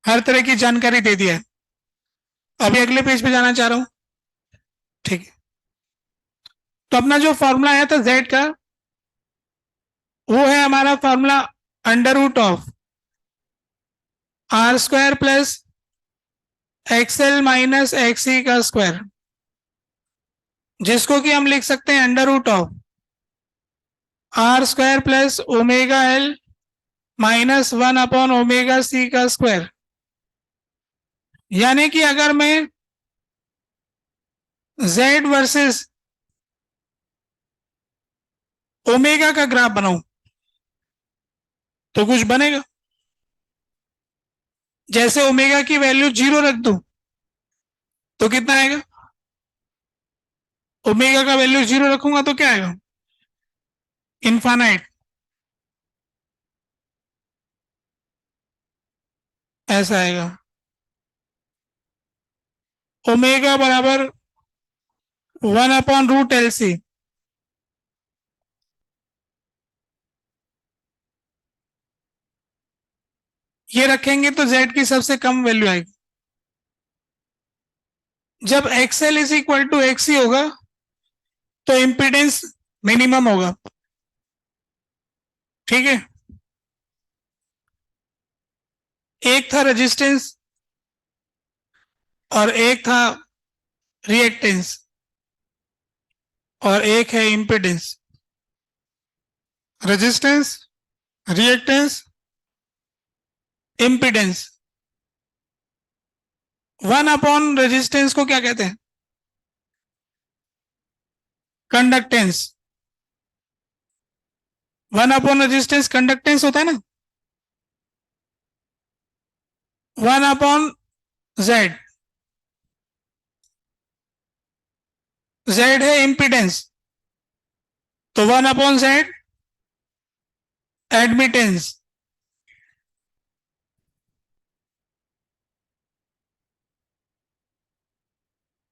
हर तरह की जानकारी दे दिया है। अभी अगले पेज पे जाना चाह रहा हूं। ठीक है, तो अपना जो फॉर्मूला आया था जेड का, वो है हमारा formula under root of R square plus XL minus XC का स्क्वायर, जिसको कि हम लिख सकते हैं under root of R square plus omega L minus 1/ओमेगा सी का स्क्वायर। यानी कि अगर मैं जेड वर्सेस ओमेगा का ग्राफ बनाऊं तो कुछ बनेगा। जैसे ओमेगा की वैल्यू 0 रख दूं तो कितना आएगा, ओमेगा का वैल्यू 0 रखूंगा तो क्या आएगा, इनफाइनाइट, ऐसा आएगा। ओमेगा बराबर 1/√LC, ये रखेंगे तो जेड की सबसे कम वैल्यू आएगी। जब XL is equal to XC होगा तो इंपीडेंस मिनिमम होगा। ठीक है, एक था रेजिस्टेंस और एक था रिएक्टेंस और एक है इंपीडेंस। Resistance, reactance, impedance. 1/रेजिस्टेंस को क्या कहते हैं, कंडक्टेंस। 1/रेजिस्टेंस कंडक्टेंस होता है ना। 1/जेड, जेड है इंपीडेंस, तो 1/जेड एडमिटेंस।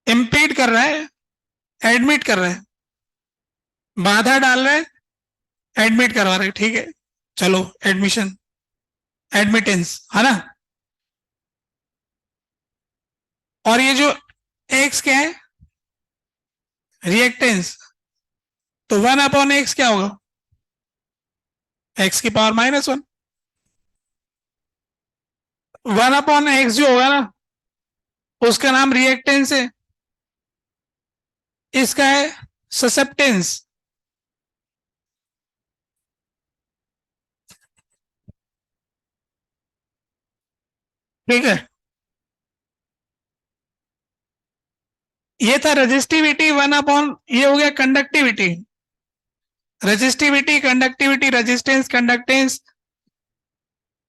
इंपीड कर रहा है, एडमिट कर रहा है, बाधा डाल रहा है, एडमिट करवा रहे, ठीक है, चलो एडमिशन, एडमिटेंस, है ना। और ये जो एक्स क्या है, रिएक्टेंस, तो 1/एक्स क्या होगा, एक्स की पावर -1। 1/एक्स जो होगा ना, उसका नाम रिएक्टेंस है, इसका है ससेप्टेंस। ठीक है, ये था रेजिस्टिविटी 1/, ये हो गया conductivity. Resistivity, conductivity, resistance, conductance,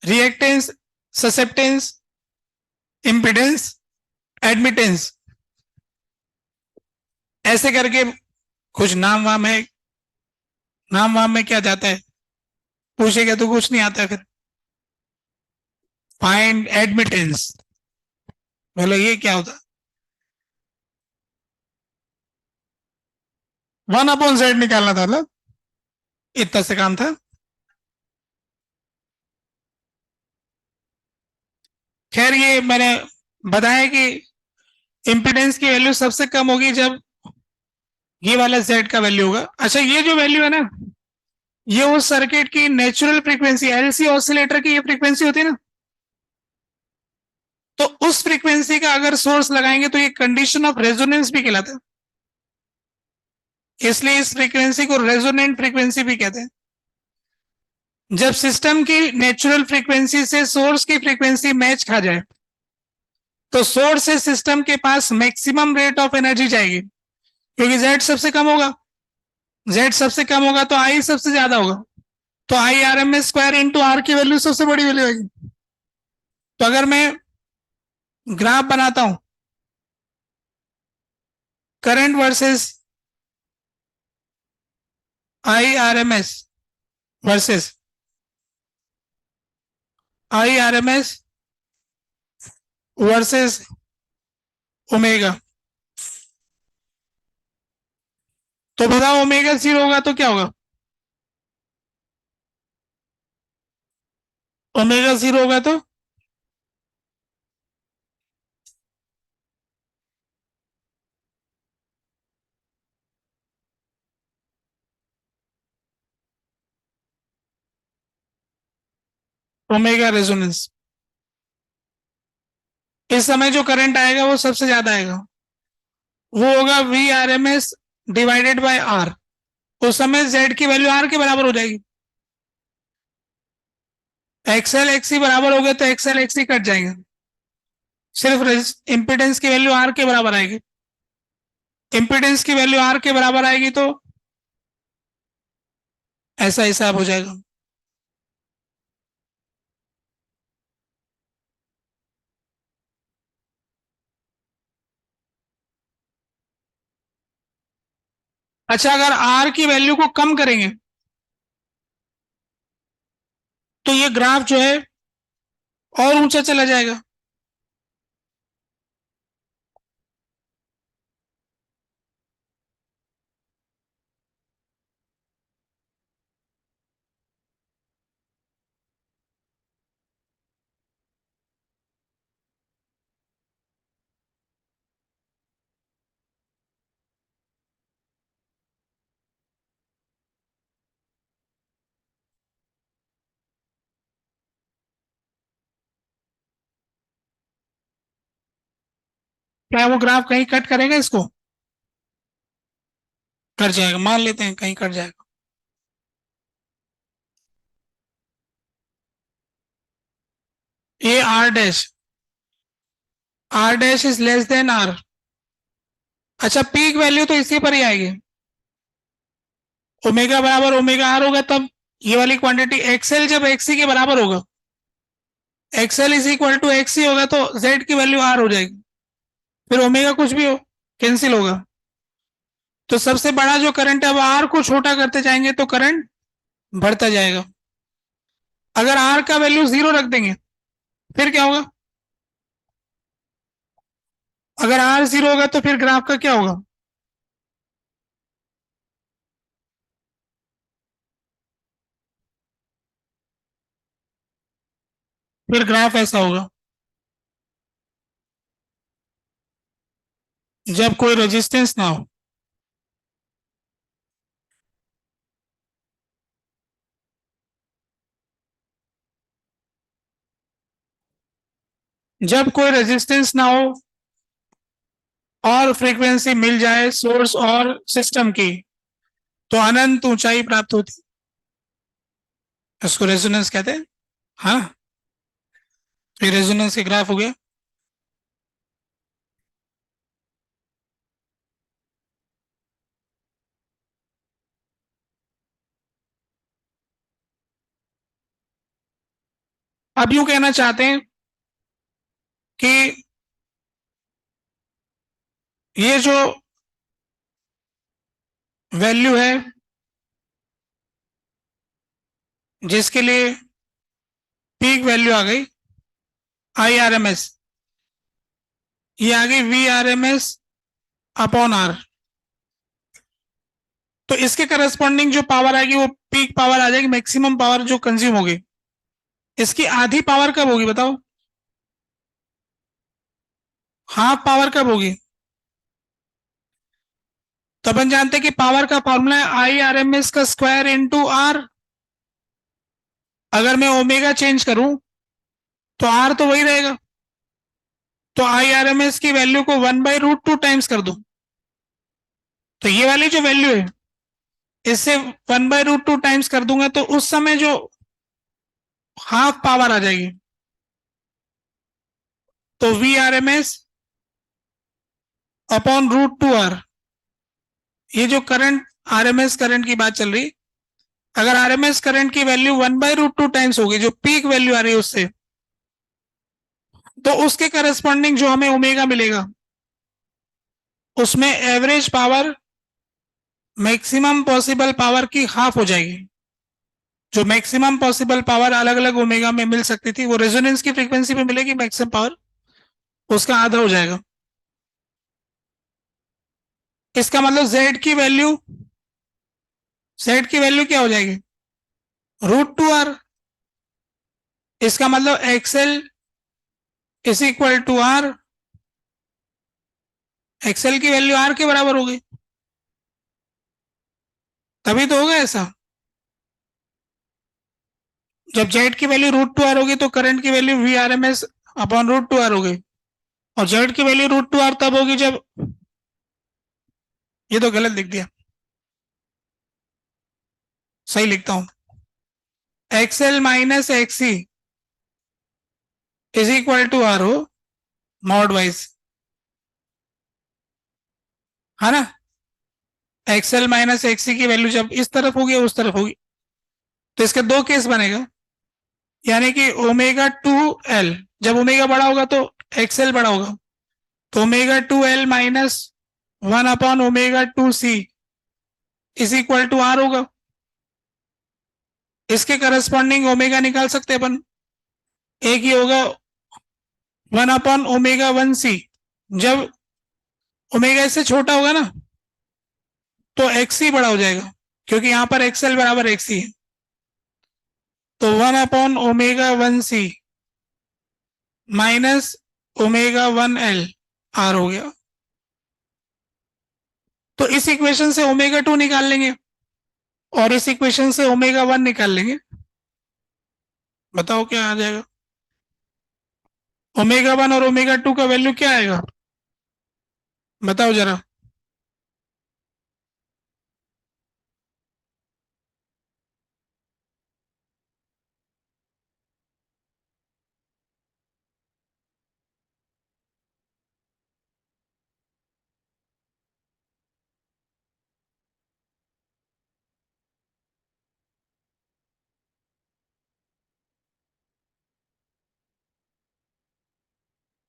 reactance, susceptance, impedance, admittance, ऐसे करके कुछ नाम वाम है। नाम वाम में क्या जाता है, पूछेगा तो कुछ नहीं आता। फिर फाइंड एडमिटेंस, बोलो ये क्या होता। 1/Z निकालना था ना, इतना से काम था। खैर ये मैंने बताया कि इम्पिडेंस की वैल्यू सबसे कम होगी जब ये वाला Z का वैल्यू होगा। अच्छा ये जो वैल्यू है ना, ये उस सर्किट की नेचुरल फ्रीक्वेंसी, एलसी ऑसिलेटर की ये फ्रीक्वेंसी होती है ना, तो उस फ्रीक्वेंसी का अगर सोर्स लगाएंगे तो ये कंडीशन ऑफ रेजोनेंस भी कहलाता है। इसलिए इस फ्रीक्वेंसी को रेजोनेंट फ्रीक्वेंसी भी कहते हैं। जब सिस्टम की नेचुरल फ्रीक्वेंसी से सोर्स की फ्रीक्वेंसी मैच खा जाए तो सोर्स से सिस्टम के पास मैक्सिमम रेट ऑफ एनर्जी जाएगी, क्योंकि Z सबसे कम होगा। Z सबसे कम होगा तो I सबसे ज्यादा होगा, तो I RMS² इंटू R की वैल्यू सबसे बड़ी वैल्यू आएगी। तो अगर मैं ग्राफ बनाता हूं current versus IRMS versus IRMS versus omega, तो बताओ ओमेगा 0 होगा तो क्या होगा। ओमेगा 0 होगा तो ओमेगा रेजोनेंस। इस समय जो करंट आएगा वो सबसे ज्यादा आएगा, वो होगा VRMS डिवाइडेड बाय R। उस समय Z की वैल्यू R के बराबर हो जाएगी। XL XC बराबर हो गए तो XL XC कट जाएंगे, सिर्फ इंपिडेंस की वैल्यू R के बराबर आएगी। इंपिडेंस की वैल्यू R के बराबर आएगी तो ऐसा हिसाब हो जाएगा। अच्छा अगर R की वैल्यू को कम करेंगे तो ये ग्राफ जो है और ऊंचा चला जाएगा। क्या वो ग्राफ कहीं कट करेगा इसको, कट जाएगा, मान लेते हैं कहीं कट जाएगा। ये R dash is less than R। अच्छा पीक वैल्यू तो इसी पर ही आएगी, ओमेगा बराबर ओमेगा R होगा तब ये वाली क्वांटिटी XL जब XC के बराबर होगा, XL is equal to XC होगा तो Z की वैल्यू R हो जाएगी, फिर ओमेगा कुछ भी हो कैंसिल होगा। तो सबसे बड़ा जो करंट है अब R को छोटा करते जाएंगे तो करंट बढ़ता जाएगा। अगर R का वैल्यू 0 रख देंगे फिर क्या होगा, अगर R 0 होगा तो फिर ग्राफ का क्या होगा, फिर ग्राफ ऐसा होगा। जब कोई रेजिस्टेंस ना हो, जब कोई रेजिस्टेंस ना हो और फ्रीक्वेंसी मिल जाए सोर्स और सिस्टम की तो अनंत ऊंचाई प्राप्त होती है, इसको रेजोनेंस कहते हैं। हाँ, ये रेजोनेंस के ग्राफ हो गया। अब यूं कहना चाहते हैं कि ये जो वैल्यू है जिसके लिए पीक वैल्यू आ गई IRMS, ये आ गई VRMS अपॉन आर, तो इसके करस्पॉन्डिंग जो पावर आएगी वो पीक पावर आ जाएगी, मैक्सिमम पावर जो कंज्यूम होगी। इसकी आधी पावर कब होगी बताओ, हाफ पावर कब होगी? तो अपन जानते हैं कि पावर का फॉर्मूला है IRMS का स्क्वायर इंटू आर। अगर मैं ओमेगा चेंज करूं तो आर तो वही रहेगा, तो IRMS की वैल्यू को 1/√2 टाइम्स कर दूं, तो ये वाली जो वैल्यू है इससे 1/√2 टाइम्स कर दूंगा, तो उस समय जो हाफ पावर आ जाएगी, तो VRMS अपॉन √2R। ये जो करंट RMS करंट की बात चल रही, अगर RMS करंट की वैल्यू 1/√2 टाइम्स होगी, जो पीक वैल्यू आ रही है उससे, तो उसके करस्पॉन्डिंग जो हमें ओमेगा मिलेगा उसमें average power maximum possible power की हाफ हो जाएगी। जो मैक्सिमम पॉसिबल पावर अलग अलग ओमेगा में मिल सकती थी वो रेजोनेंस की फ्रीक्वेंसी पे मिलेगी, मैक्सिमम पावर उसका आधा हो जाएगा। इसका मतलब जेड की वैल्यू क्या हो जाएगी, √2R। इसका मतलब XL is equal to R, XL की वैल्यू आर के बराबर होगी, तभी तो होगा ऐसा। जब जेड की वैल्यू √2R होगी तो करंट की वैल्यू VRMS अपॉन √2R होगी, और जेड की वैल्यू √2R तब होगी जब, ये तो गलत लिख दिया, सही लिखता हूं, XL minus XC is equal to R हो मॉड वाइज, है ना। एक्सएल माइनस एक्सी की वैल्यू जब इस तरफ होगी उस तरफ होगी, तो इसके दो केस बनेगा, यानी कि ω2L, जब ओमेगा बड़ा होगा तो एक्सएल बड़ा होगा, तो ω2L minus 1/ω2C is equal to R होगा। इसके करस्पॉन्डिंग ओमेगा निकाल सकते हैं अपन, एक ही होगा 1/ω1C। जब ओमेगा इससे छोटा होगा ना तो एक्सी बड़ा हो जाएगा, क्योंकि यहां पर एक्सएल बराबर एक्सी है, तो 1/ω1C माइनस ω1L आर हो गया। तो इस इक्वेशन से ω2 निकाल लेंगे और इस इक्वेशन से ω1 निकाल लेंगे, बताओ क्या आ जाएगा। ω1 और ω2 का वैल्यू क्या आएगा बताओ जरा।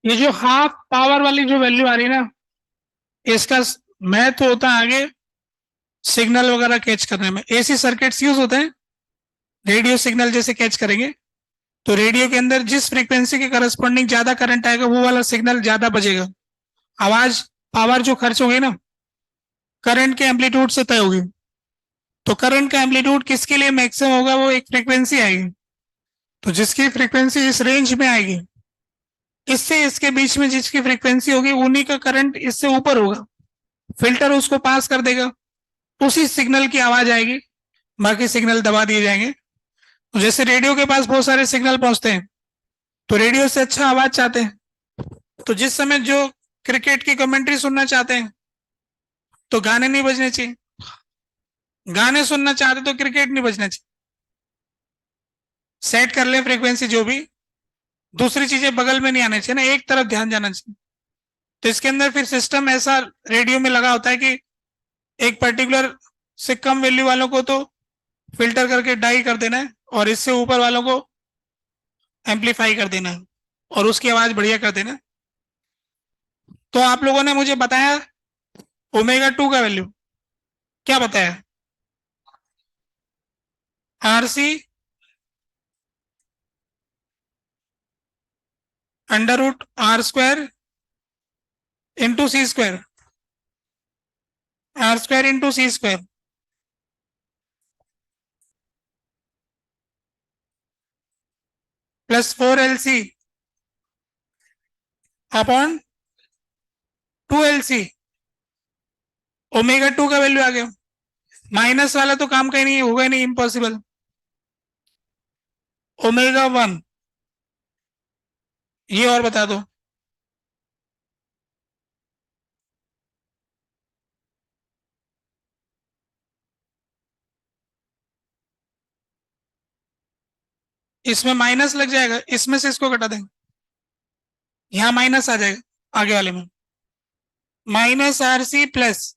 ये जो हाफ पावर वाली जो वैल्यू आ रही है ना, इसका महत्व होता है आगे सिग्नल वगैरह कैच करने में। AC सर्किट्स यूज होते हैं, रेडियो सिग्नल जैसे कैच करेंगे, तो रेडियो के अंदर जिस फ्रीक्वेंसी के करस्पॉन्डिंग ज्यादा करंट आएगा वो वाला सिग्नल ज्यादा बजेगा। आवाज पावर जो खर्च होगी ना करंट के एम्पलीट्यूड से तय होगी, तो करंट का एम्पलीट्यूड किसके लिए मैक्सिमम होगा, वो एक फ्रीक्वेंसी आएगी, तो जिसकी फ्रीक्वेंसी इस रेंज में आएगी, इससे इसके बीच में जिसकी फ्रीक्वेंसी होगी उन्हीं का करंट इससे ऊपर होगा, फिल्टर उसको पास कर देगा, उसी सिग्नल की आवाज आएगी, बाकी सिग्नल दबा दिए जाएंगे। तो जैसे रेडियो के पास बहुत सारे सिग्नल पहुंचते हैं, तो रेडियो से अच्छा आवाज चाहते हैं, तो जिस समय जो क्रिकेट की कमेंट्री सुनना चाहते हैं तो गाने नहीं बजने चाहिए, गाने सुनना चाहते तो क्रिकेट नहीं बजना चाहिए। सेट कर ले फ्रीक्वेंसी जो भी, दूसरी चीजें बगल में नहीं आनी चाहिए ना, एक तरफ ध्यान जाना चाहिए। तो इसके अंदर फिर सिस्टम ऐसा रेडियो में लगा होता है कि एक पर्टिकुलर से कम वैल्यू वालों को तो फिल्टर करके डाई कर देना है, और इससे ऊपर वालों को एम्पलीफाई कर देना और उसकी आवाज बढ़िया कर देना। तो आप लोगों ने मुझे बताया ओमेगा 2 का वैल्यू क्या बताया? RC √R² into C², R² into C² plus 4LC upon 2LC। Omega 2 का वैल्यू आ गया। माइनस वाला तो काम का ही नहीं, होगा ही नहीं, इम्पॉसिबल। ओमेगा 1 ये और बता दो। इसमें माइनस लग जाएगा, इसमें से इसको घटा देंगे, यहां माइनस आ जाएगा आगे वाले में। -RC plus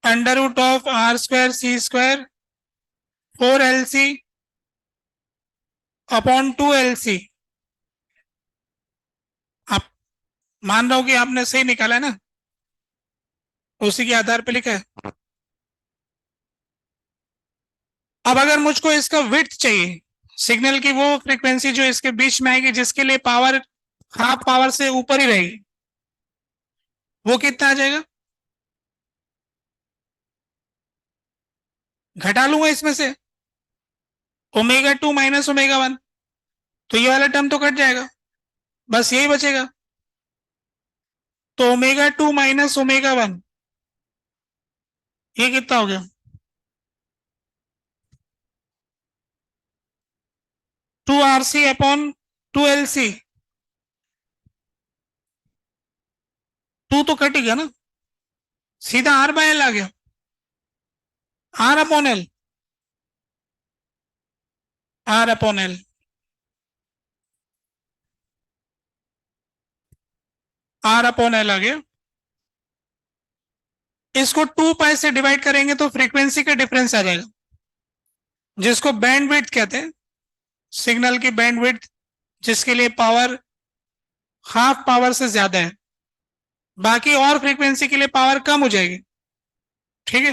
√R²C², 4LC upon 2LC। आप मान रहा हूं कि आपने सही निकाला है ना, उसी के आधार पे लिखा है। अब अगर मुझको इसका विड्थ चाहिए, सिग्नल की वो फ्रीक्वेंसी जो इसके बीच में आएगी, जिसके लिए पावर हाफ पावर से ऊपर ही रहेगी, वो कितना आ जाएगा? घटा लूंगा इसमें से ओमेगा 2 माइनस ओमेगा 1, तो ये वाला टर्म तो कट जाएगा, बस यही बचेगा। तो ओमेगा 2 माइनस ओमेगा 1 ये कितना हो गया? 2RC upon 2LC। टू तो कट ही गया ना, सीधा R/L आ गया। R/L, R/L। R/L आ गया। इसको 2 पाई से डिवाइड करेंगे तो फ्रीक्वेंसी का डिफरेंस आ जाएगा, जिसको बैंडविड्थ कहते हैं। सिग्नल की बैंडविड्थ जिसके लिए पावर हाफ पावर से ज्यादा है, बाकी और फ्रीक्वेंसी के लिए पावर कम हो जाएगी। ठीक है।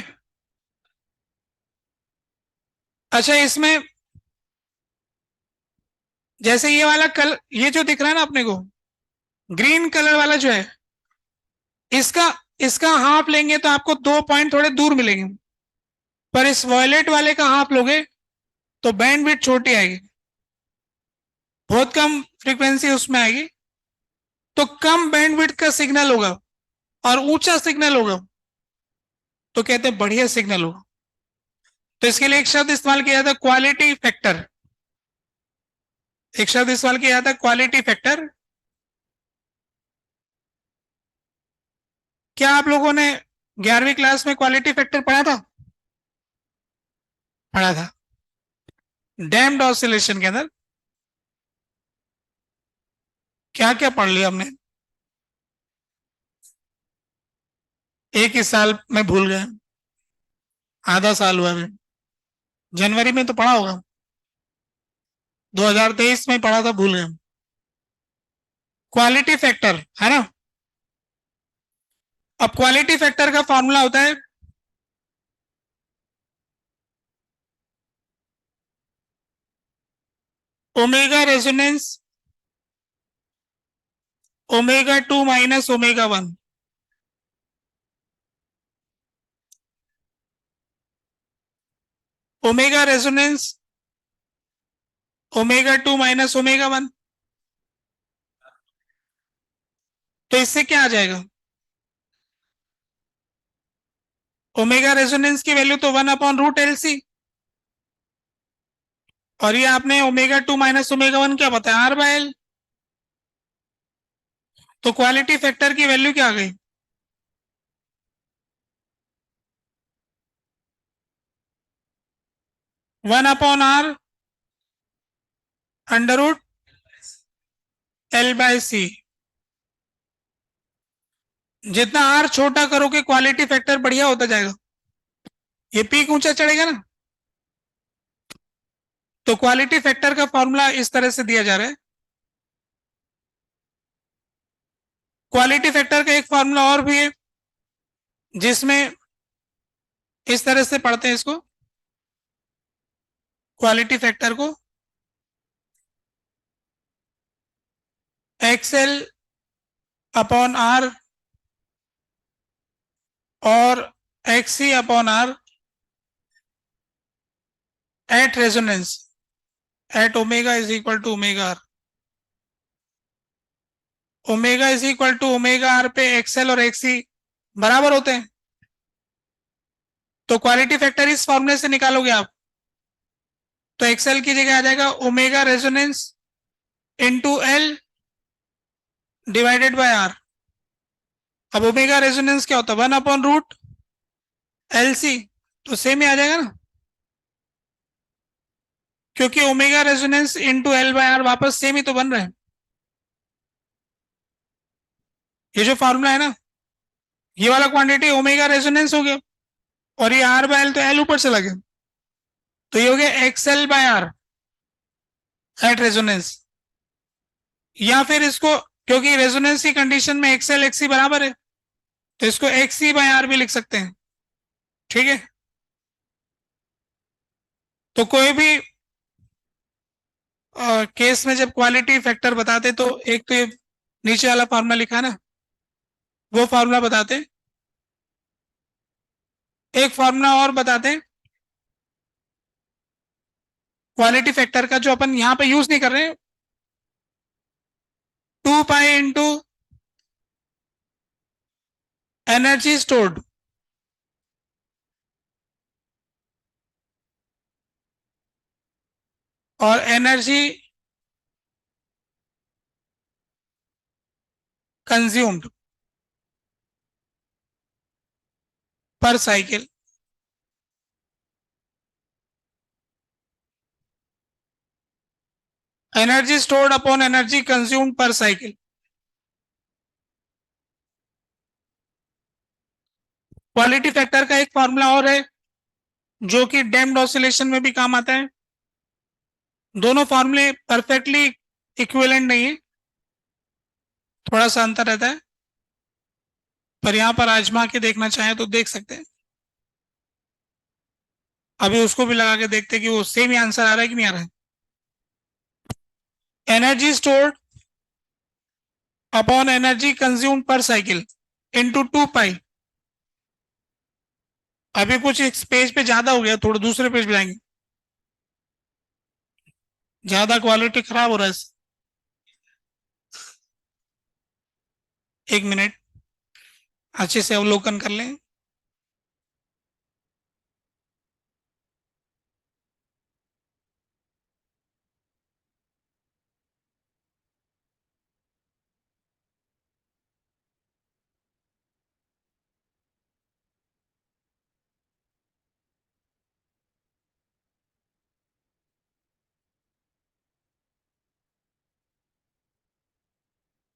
अच्छा, इसमें जैसे ये वाला ये जो दिख रहा है ना अपने को, ग्रीन कलर वाला जो है, इसका इसका हाफ लेंगे तो आपको 2 पॉइंट थोड़े दूर मिलेंगे, पर इस वॉयलेट वाले का हाफ लोगे तो बैंडविड्थ छोटी आएगी, बहुत कम फ्रीक्वेंसी उसमें आएगी। तो कम बैंडविड्थ का सिग्नल होगा और ऊंचा सिग्नल होगा, तो कहते हैं बढ़िया सिग्नल होगा। तो इसके लिए एक शब्द इस्तेमाल किया जाता है, क्वालिटी फैक्टर। एक शब्द इस्तेमाल किया जाता है, क्वालिटी फैक्टर। क्या आप लोगों ने 11वीं क्लास में क्वालिटी फैक्टर पढ़ा था? पढ़ा था। डैम्ड ऑसिलेशन के अंदर क्या क्या पढ़ लिया हमने? एक ही साल में भूल गए, आधा साल हुआ अभी। जनवरी में तो पढ़ा होगा, 2023 में पढ़ा था, भूल गए। क्वालिटी फैक्टर है ना। अब क्वालिटी फैक्टर का फॉर्मूला होता है omega resonance omega 2 minus omega 1। Omega resonance omega 2 minus omega 1। तो इससे क्या आ जाएगा? ओमेगा रेजोनेंस की वैल्यू तो 1/√LC, और ये आपने ओमेगा 2 माइनस ओमेगा 1 क्या बताया? R/L। तो क्वालिटी फैक्टर की वैल्यू क्या आ गई? 1/R √L/C। जितना R छोटा करोगे क्वालिटी फैक्टर बढ़िया होता जाएगा, ये पीक ऊंचा चढ़ेगा ना। तो क्वालिटी फैक्टर का फॉर्मूला इस तरह से दिया जा रहा है। क्वालिटी फैक्टर का एक फॉर्मूला और भी है जिसमें इस तरह से पढ़ते हैं इसको, क्वालिटी फैक्टर को एक्सएल अपॉन आर और XC upon R at resonance at omega is equal to omega R. Omega is equal to omega R पे एक्सएल और एक्सी बराबर होते हैं। तो क्वालिटी फैक्टर इस फॉर्मूले से निकालोगे आप, तो एक्सएल की जगह आ जाएगा omega resonance into L divided by R. अब ओमेगा रेजोनेंस क्या होता है, 1/रूट एल सी, तो सेम ही आ जाएगा ना, क्योंकि omega resonance into L by R वापस सेम ही तो बन रहे हैं। ये जो फॉर्मूला है ना, ये वाला क्वांटिटी ओमेगा रेजोनेंस हो गया और ये आर बाय एल, तो एल ऊपर चला गया, तो ये हो गया XL by R at resonance. या फिर इसको, क्योंकि रेजोनेंस की कंडीशन में एक्सएल एक्सी बराबर है, तो इसको एक्सी बाय आर भी लिख सकते हैं। ठीक है, तो कोई भी केस में जब क्वालिटी फैक्टर बताते तो एक तो ये नीचे वाला फॉर्मूला लिखा है ना, वो फॉर्मूला बताते, एक फॉर्मूला और बताते क्वालिटी फैक्टर का जो अपन यहां पे यूज नहीं कर रहे, 2 पाई इंटू एनर्जी स्टोर्ड और एनर्जी कंज्यूम्ड पर cycle. Energy stored upon energy consumed पर साइकिल। क्वालिटी फैक्टर का एक फॉर्मूला और है जो कि डैम्प्ड ऑसिलेशन में भी काम आता है। दोनों फॉर्मूले परफेक्टली इक्विवेलेंट नहीं है, थोड़ा सा अंतर रहता है, पर यहां पर आजमा के देखना चाहे तो देख सकते हैं। अभी उसको भी लगा के देखते हैं कि वो सेम ही आंसर आ रहा है कि नहीं आ रहा है। Energy stored upon energy consumed पर साइकिल इंटू 2 पाई। अभी कुछ इस पेज पे ज्यादा हो गया, थोड़ा दूसरे पेज पे जाएंगे, ज्यादा क्वालिटी खराब हो रहा है। एक मिनट, अच्छे से अवलोकन कर लें।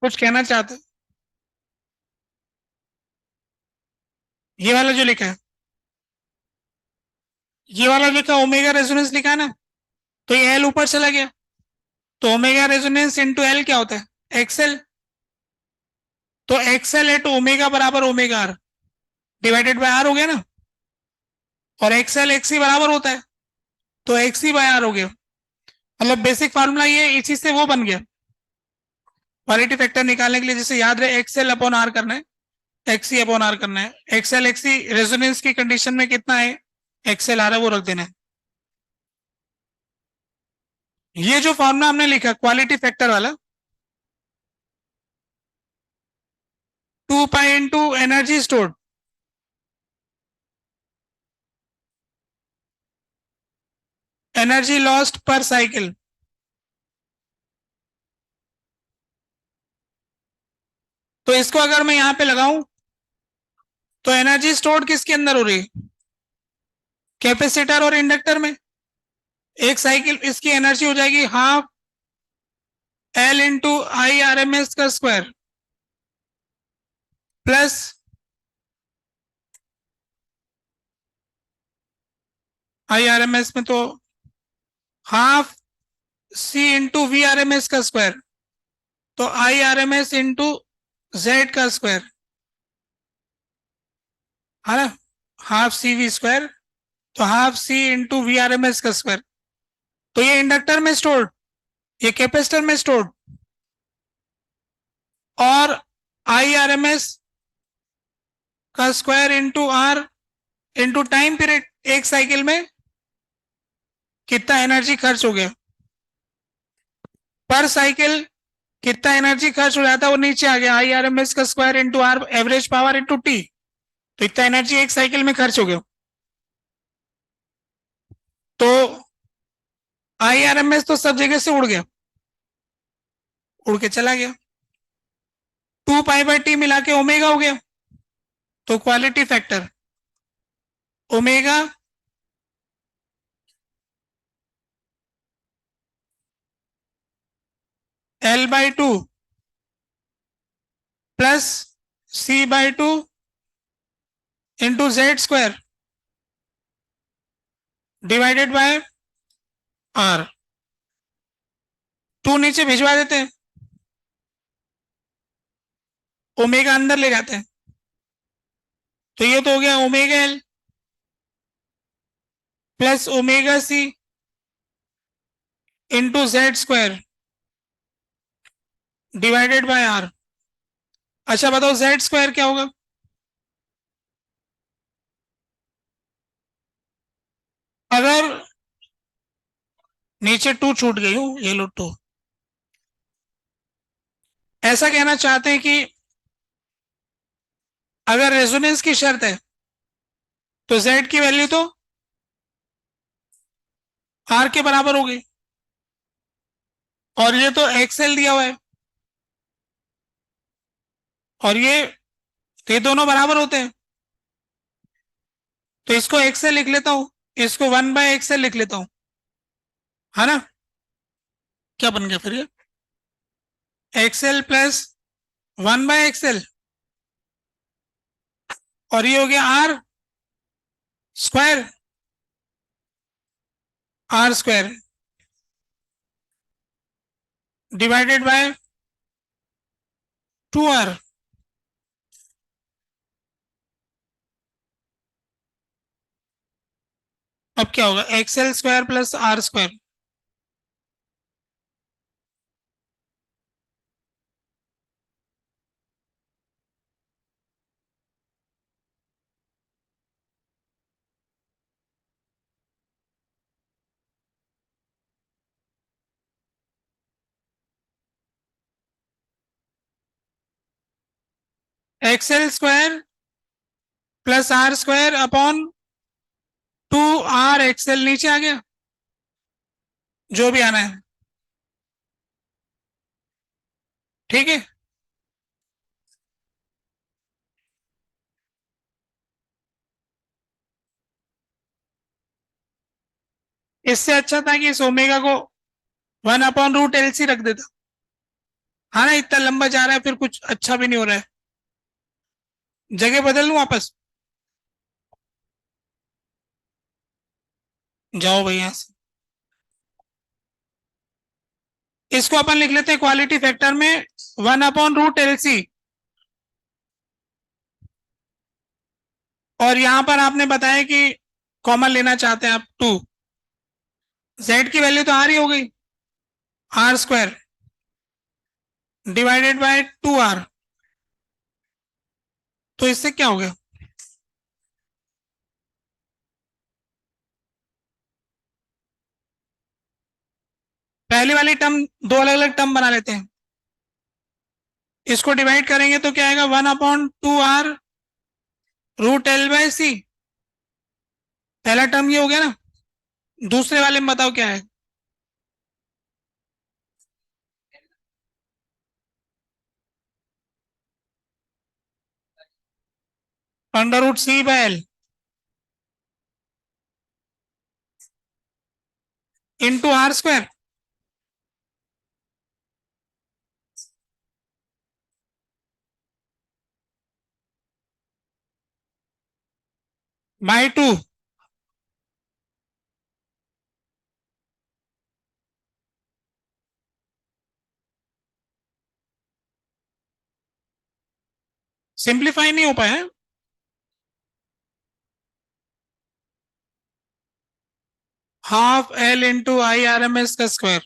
कुछ कहना चाहते, ये वाला जो लिखा है, ये वाला लिखा ओमेगा रेजोनेंस लिखा है ना, तो ये एल ऊपर चला गया, तो ओमेगा रेजोनेंस इंटू एल क्या होता है, एक्सएल। तो एक्सएल है तो ओमेगा बराबर omega R divided by R हो गया ना, और एक्सएल एक्सी बराबर होता है, तो एक्सी बाय आर हो गया। मतलब बेसिक फार्मूला ये इसी से वो बन गया। क्वालिटी फैक्टर निकालने के लिए जैसे याद रहे एक्सएल अपॉन आर करना है, एक्सी अपॉन आर करना है, एक्सएल एक्सी रेजोनेंस की कंडीशन में कितना है, एक्सएल आ रहा है वो रख देना है। ये जो फॉर्मूला हमने लिखा क्वालिटी फैक्टर वाला, 2 pi into energy stored energy lost पर साइकिल, तो इसको अगर मैं यहां पे लगाऊं तो एनर्जी स्टोर्ड किसके अंदर हो रही है, कैपेसिटर और इंडक्टर में। एक साइकिल इसकी एनर्जी हो जाएगी half L into I R M S का square plus I R M S में तो half C into V R M S का स्क्वायर, तो I R M S into Z का स्क्वायर, है ना, हाफ सी वी स्क्वायर, तो half C into V R M S का square. तो ये इंडक्टर में स्टोर्ड, ये कैपेसिटर में स्टोर्ड, और आई आर एम एस का square into R into time period, एक साइकिल में कितना एनर्जी खर्च हो गया, पर साइकिल कितना एनर्जी खर्च हो जाता है वो नीचे आ गया, आई आर एम एस का square into R average power into T, तो इतना एनर्जी एक साइकिल में खर्च हो गया। तो आई आर एम एस तो सब जगह से उड़ गया, उड़ के चला गया, 2 पाई बाय टी मिला के ओमेगा हो गया, तो quality factor omega L/2 plus C/2 into Z square divided by R. Two नीचे भिजवा देते हैं, ओमेगा अंदर ले जाते हैं, तो ये तो हो गया omega L plus omega C into Z square divided by R. अच्छा बताओ जेड स्क्वायर क्या होगा? अगर नीचे टू छूट गई हूं, ये लो टू, ऐसा कहना चाहते हैं कि अगर रेजोनेंस की शर्त है तो जेड की वैल्यू तो आर के बराबर होगी, और ये तो एक्सएल दिया हुआ है, और ये दोनों बराबर होते हैं, तो इसको एक्सएल लिख लेता हूं, इसको 1/एक्सएल लिख लेता हूं, है ना। क्या बन गया फिर ये एक्सएल प्लस 1/एक्सएल, और ये हो गया R square, R square divided by 2r। अब क्या होगा XL square plus R square, XL square plus R square upon 2r XL, नीचे आ गया जो भी आना है, ठीक है। इससे अच्छा था कि इस ओमेगा को 1/√LC रख देता, हाँ ना, इतना लंबा जा रहा है फिर कुछ अच्छा भी नहीं हो रहा है, जगह बदल लूं वापस, जाओ भाई यहां से। इसको अपन लिख लेते हैं क्वालिटी फैक्टर में 1/√LC, और यहां पर आपने बताया कि कॉमन लेना चाहते हैं आप टू, जेड की वैल्यू तो आर ही हो गई, are square divided by 2r, तो इससे क्या हो गया, पहली वाली टर्म, दो अलग अलग टर्म बना लेते हैं, इसको डिवाइड करेंगे तो क्या आएगा 1/2r√L/C, पहला टर्म ये हो गया ना, दूसरे वाले में बताओ क्या है, √C/L into R square by 2, simplify नहीं हो पाया। Half L into I R M S का स्क्वायर,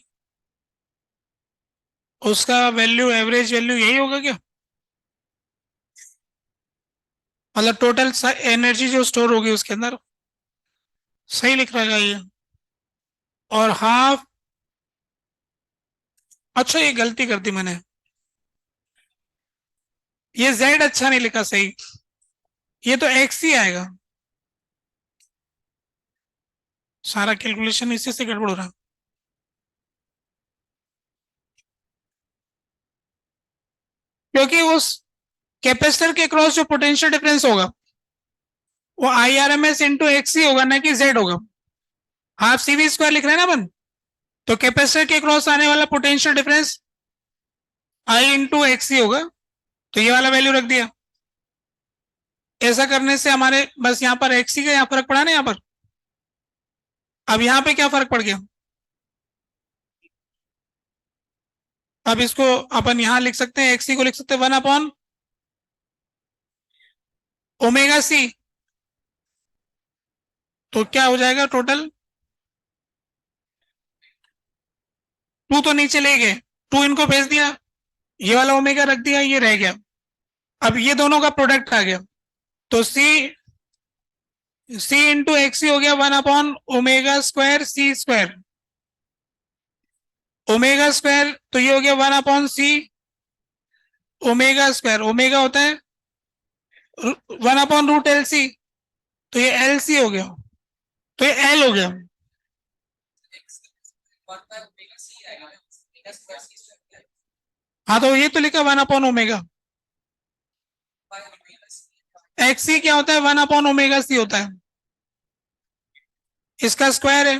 उसका वैल्यू एवरेज वैल्यू यही होगा क्या? मतलब टोटल एनर्जी जो स्टोर होगी उसके अंदर, सही लिख रहा है ये। और हाफ, अच्छा ये गलती कर दी मैंने, ये जेड अच्छा नहीं लिखा सही, ये तो एक्स ही आएगा। सारा कैलकुलेशन इसी से गड़बड़ हो रहा है। क्योंकि उस कैपेसिटर के क्रॉस जो पोटेंशियल डिफरेंस होगा वो I R M S into X ही होगा, ना कि जेड होगा। हाफ सी वी स्क्वायर लिख रहे हैं ना अपन, तो कैपेसिटर के क्रॉस आने वाला potential difference I into X ही होगा, तो ये वाला वैल्यू रख दिया। ऐसा करने से हमारे बस यहाँ पर एक्स ही का यहाँ फर्क पड़ा ना यहाँ पर। अब यहाँ पे क्या फर्क पड़ गया? अब इसको अपन यहाँ लिख सकते हैं, एक्स को लिख सकते हैं 1 अपॉन ओमेगा सी। तो क्या हो जाएगा टोटल? 2 तो नीचे ले गए, 2 इनको भेज दिया, ये वाला ओमेगा रख दिया, ये रह गया। अब ये दोनों का प्रोडक्ट आ गया, तो सी इंटू एक्स हो गया 1 अपॉन ओमेगा स्क्वायर सी स्क्वायर। ओमेगा स्क्वायर तो ये हो गया 1 अपॉन सी ओमेगा स्क्वायर, ओमेगा होता है 1 अपॉन √LC, तो ये LC हो गया, तो ये L हो गया। हाँ तो ये तो लिखा 1 अपॉन ओमेगा। XC क्या होता है? 1 अपॉन ओमेगा सी होता है, इसका स्क्वायर है,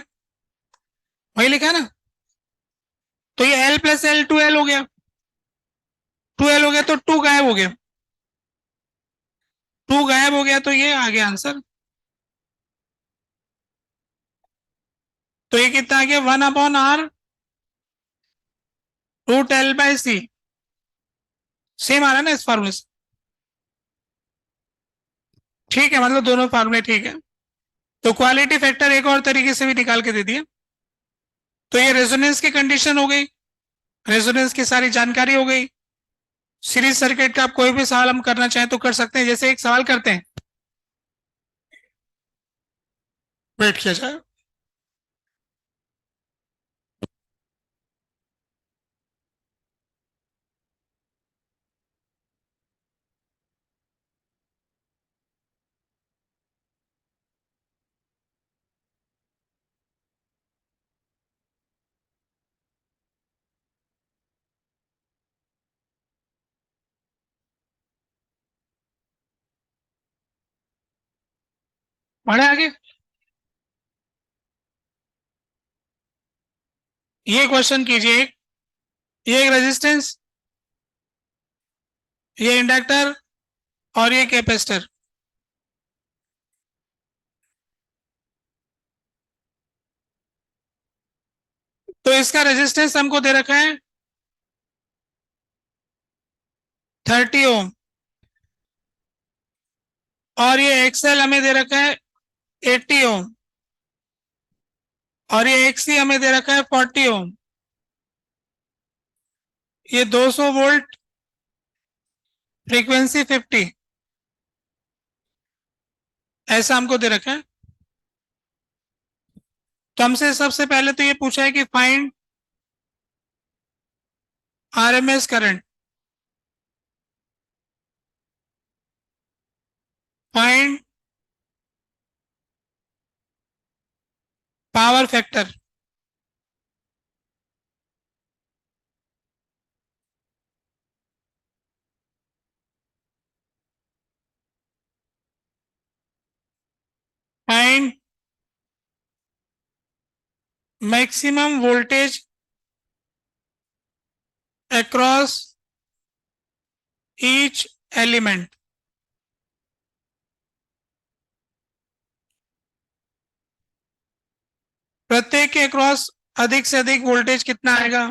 वही लिखा है ना। तो ये L प्लस L 2L हो गया, 2L हो गया तो 2 गायब हो गया, 2 गायब हो गया, तो ये आ गया आंसर। तो ये कितना आ गया? 1 अपॉन R √L/C। सेम आ रहा है ना इस फार्मूले से? ठीक है, मतलब दोनों फार्मूले ठीक है। तो क्वालिटी फैक्टर एक और तरीके से भी निकाल के दे दिए। तो ये रेजोनेंस की कंडीशन हो गई, रेजोनेंस की सारी जानकारी हो गई। सीरीज सर्किट का आप कोई भी सवाल हम करना चाहें तो कर सकते हैं। जैसे एक सवाल करते हैं, वेट किया जाए। बढ़े आगे। ये क्वेश्चन कीजिए, ये एक रेजिस्टेंस, ये इंडक्टर और ये कैपेसिटर। तो इसका रेजिस्टेंस हमको दे रखा है 30 ओम, और ये एक्सएल हमें दे रखा है 80 ओम, और ये एक्सी हमें दे रखा है 40 ओम। ये 200 वोल्ट, फ्रीक्वेंसी 50, ऐसा हमको दे रखा है। तो हमसे सबसे पहले तो ये पूछा है कि find RMS current, find power factor, find maximum voltage across each element. प्रत्येक के अक्रॉस अधिक से अधिक वोल्टेज कितना आएगा?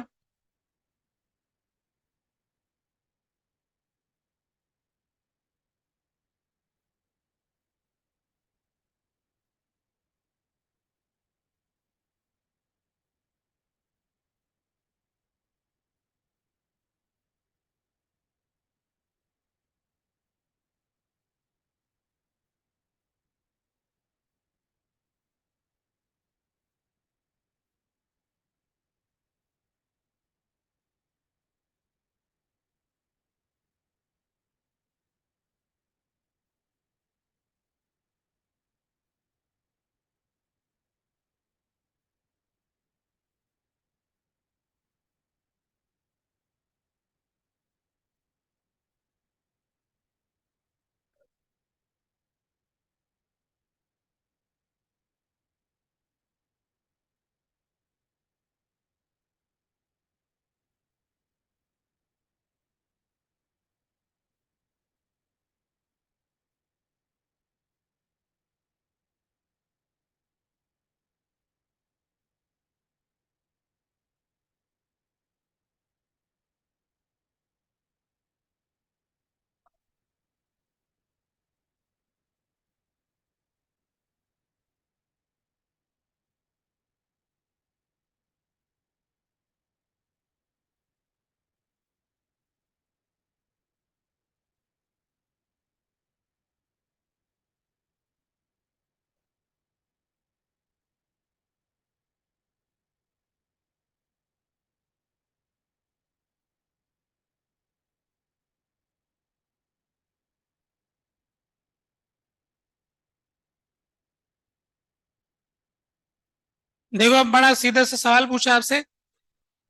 देखो अब बड़ा सीधा सा सवाल पूछा आपसे,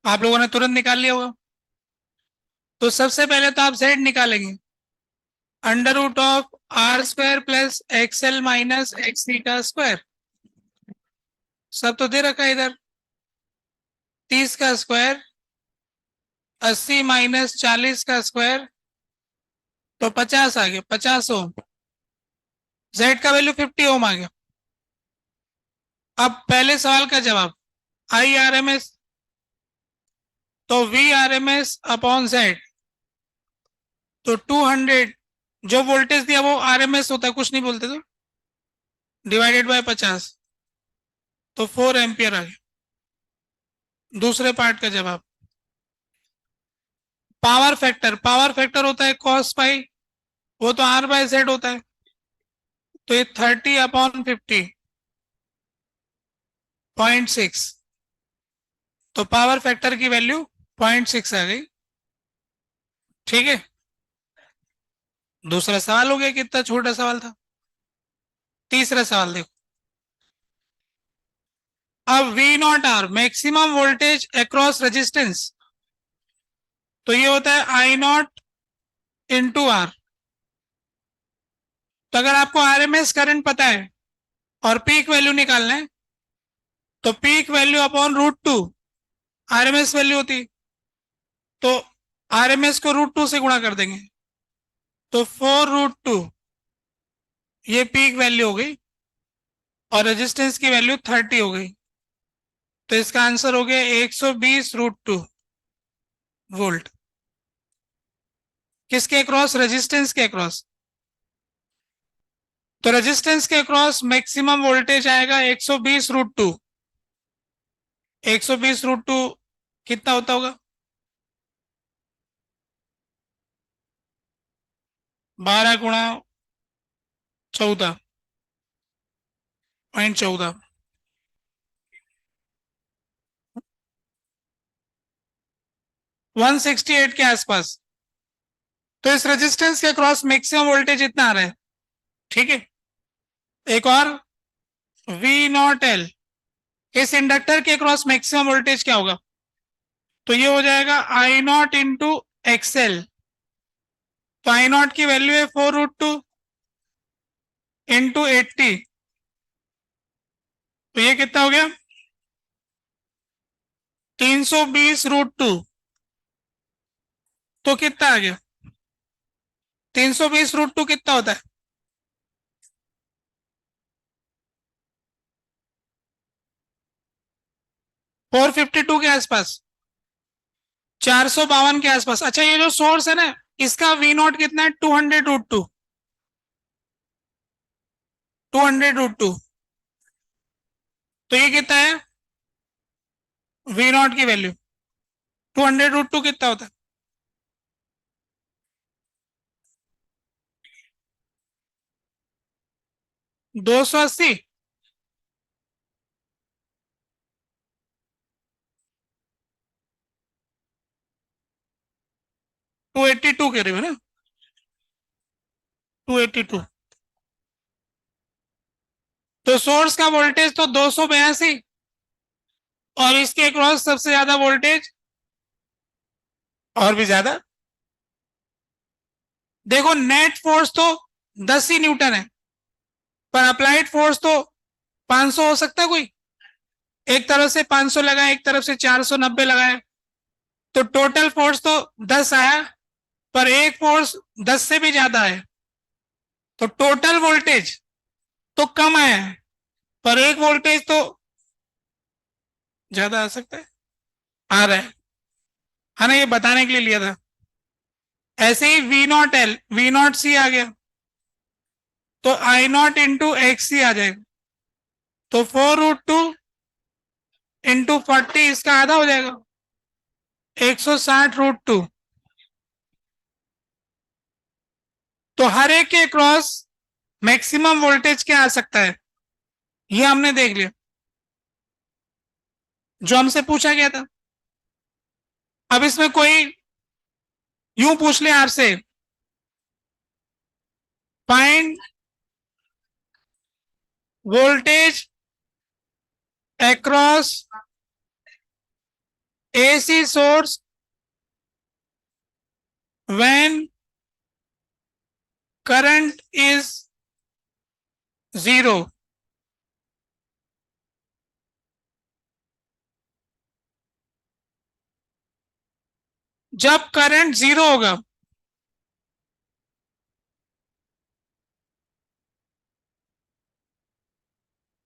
आप लोगों ने तुरंत निकाल लिया होगा। तो सबसे पहले तो आप जेड निकालेंगे, under root of R square plus XL minus XC का स्क्वायर। सब तो दे रखा है इधर, 30 का स्क्वायर 80 माइनस 40 का स्क्वायर, तो 50 आ गया, 50 ओम। जेड का वैल्यू 50 ओम आ गया। अब पहले सवाल का जवाब, आई आर एम एस, तो V R M S upon Z, तो 200, जो वोल्टेज दिया वो आर एम एस होता है, कुछ नहीं बोलते तो, डिवाइडेड बाय 50, तो 4 एम्पियर आ गया। दूसरे पार्ट का जवाब, पावर फैक्टर होता है कॉस पाई, वो तो आर बाय जेड होता है, तो ये 30/50, 0.6, तो पावर फैक्टर की वैल्यू 0.6 आ गई। ठीक है, दूसरा सवाल हो गया, कितना छोटा सवाल था। तीसरा सवाल देखो, अब V naught R maximum voltage across resistance, तो ये होता है आई नॉट इंटू आर। तो अगर आपको आरएमएस करंट पता है और पीक वैल्यू निकालना है, तो peak value upon √2 RMS value होती, तो आरएमएस को √2 से गुणा कर देंगे, तो 4 √2, ये पीक वैल्यू हो गई, और रेजिस्टेंस की वैल्यू 30 हो गई, तो इसका आंसर हो गया 120 √2 वोल्ट। किसके अक्रॉस? रेजिस्टेंस के अक्रॉस। तो रेजिस्टेंस के अक्रॉस मैक्सिमम वोल्टेज आएगा 120 √2। 120 √2 कितना होता होगा? 12 × 14.14, 168 के आसपास। तो इस रेजिस्टेंस के क्रॉस मैक्सिमम वोल्टेज इतना आ रहा है। ठीक है, एक और, वी नॉट एल, इस इंडक्टर के क्रॉस मैक्सिमम वोल्टेज क्या होगा? तो ये हो जाएगा आई नॉट इंटू एक्सएल, तो आई नॉट की वैल्यू है 4 √2 इंटू 80, तो ये कितना हो गया? 320 √2, तो कितना आ गया? 320 √2 कितना होता है? 452 के आसपास, 452 के आसपास। अच्छा, ये जो सोर्स है ना, इसका वी नॉट कितना है? 200 √2, 200 √2, तो ये कितना है वी नॉट की वैल्यू? 200 √2 कितना होता है? 280, 282 कह रहे हो ना? 282, तो सोर्स का वोल्टेज तो 282, और इसके अक्रॉस सबसे ज्यादा वोल्टेज और भी ज्यादा। देखो नेट फोर्स तो 10 ही न्यूटन है, पर अप्लाइड फोर्स तो 500 हो सकता है कोई। एक तरफ से 500 लगाए, एक तरफ से 490 लगाए, तो टोटल फोर्स तो 10 आया, पर एक फोर्स 10 से भी ज्यादा है, तो टोटल वोल्टेज तो कम आया है, पर एक वोल्टेज तो ज्यादा आ सकता है, आ रहा है ना? ये बताने के लिए लिया था। ऐसे ही V naught L, V naught C आ गया, तो I naught into X C आ जाएगा, तो 4 √2 इंटू 40, इसका आधा हो जाएगा, 160 √2। तो हर एक के क्रॉस मैक्सिमम वोल्टेज क्या आ सकता है, ये हमने देख लिया, जो हमसे पूछा गया था। अब इसमें कोई यूं पूछ ले आपसे, find voltage across AC source when current is 0. जब करंट 0 होगा,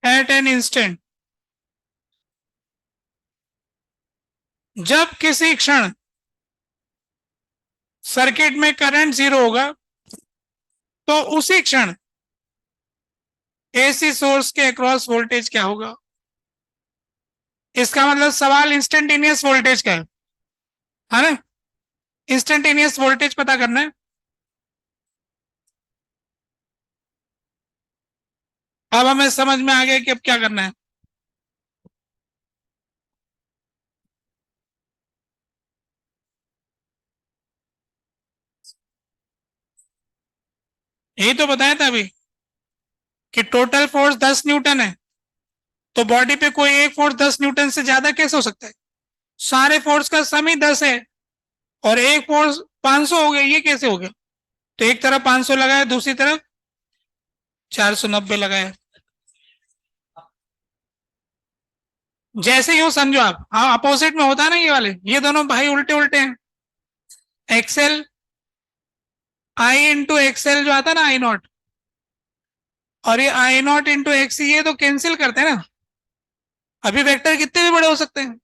एट एन इंस्टेंट, जब किसी क्षण सर्किट में करंट 0 होगा, तो उसी क्षण एसी सोर्स के अक्रॉस वोल्टेज क्या होगा। इसका मतलब सवाल इंस्टेंटेनियस वोल्टेज का है ना। इंस्टेंटेनियस वोल्टेज पता करना है। अब हमें समझ में आ गया कि अब क्या करना है। यही तो बताया था अभी कि टोटल फोर्स 10 न्यूटन है, तो बॉडी पे कोई एक फोर्स 10 न्यूटन से ज्यादा कैसे हो सकता है। सारे फोर्स का सम ही 10 है और एक फोर्स 500 हो गया, ये कैसे हो गया। तो एक तरफ 500 लगाया, दूसरी तरफ 490 लगाया। जैसे यूं समझो आप, हाँ अपोजिट में होता है ना, ये वाले ये दोनों भाई उल्टे उल्टे हैं। एक्सएल आई इंटू एक्सएल जो आता है ना, आई नॉट, और ये आई नॉट इंटू एक्स, ये तो कैंसिल करते हैं ना। अभी वेक्टर कितने भी बड़े हो सकते हैं,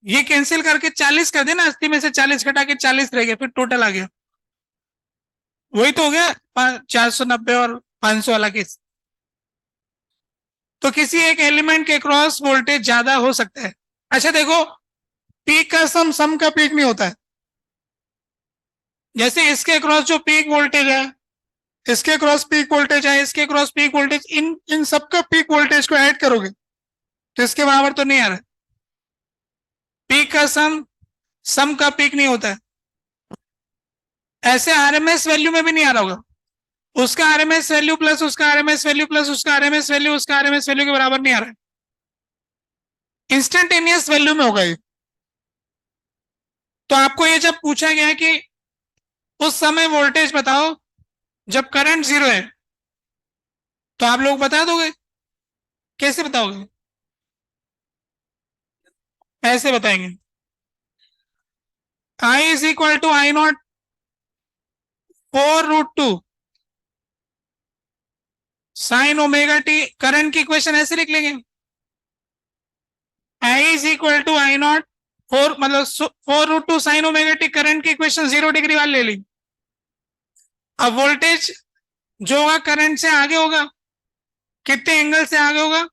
ये कैंसिल करके 40 कर देना, 80 में से 40 घटा के 40 रह गया, फिर टोटल आ गया। वही तो हो गया 490 और 500 वाला केस। तो किसी एक एलिमेंट के क्रॉस वोल्टेज ज्यादा हो सकता है। अच्छा देखो, पीक का सम का पीक नहीं होता है। जैसे इसके क्रॉस जो पीक वोल्टेज है, इसके क्रॉस पीक वोल्टेज है, इसके क्रॉस पीक वोल्टेज, इन इन सबका पीक वोल्टेज को ऐड करोगे तो इसके बराबर तो नहीं आ रहा। पीक का सम का पीक नहीं होता है। ऐसे आरएमएस वैल्यू में भी नहीं आ रहा होगा। उसका आरएमएस वैल्यू प्लस उसका आरएमएस वैल्यू प्लस उसका आरएमएस वैल्यू उसका आरएमएस वैल्यू के बराबर नहीं आ रहा है। इंस्टेंटेनियस वैल्यू में होगा ये। तो आपको ये जब पूछा गया है कि उस समय वोल्टेज बताओ जब करंट 0 है, तो आप लोग बता दोगे। कैसे बताओगे। ऐसे बताएंगे, I is equal to I naught 4√2 sine omega T. Current की इक्वेशन ऐसे लिख लेंगे, I is equal to I naught 4 मतलब 4√2 साइन ओमेगा टी। करंट की इक्वेशन 0 डिग्री वाली ले ली। अब वोल्टेज जो होगा करंट से आगे होगा, कितने एंगल से आगे होगा।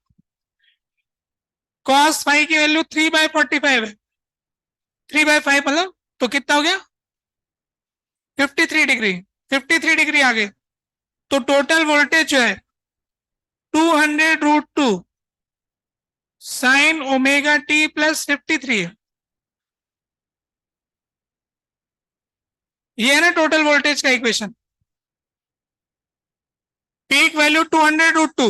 कॉस फाइव की वैल्यू 3/45 है, 3/5 मतलब तो कितना हो गया 53 डिग्री। 53 डिग्री आगे, तो टोटल वोल्टेज जो है 200√2 साइन ओमेगा टी प्लस 53 है। ये है ना टोटल वोल्टेज का इक्वेशन। पीक वैल्यू 200√2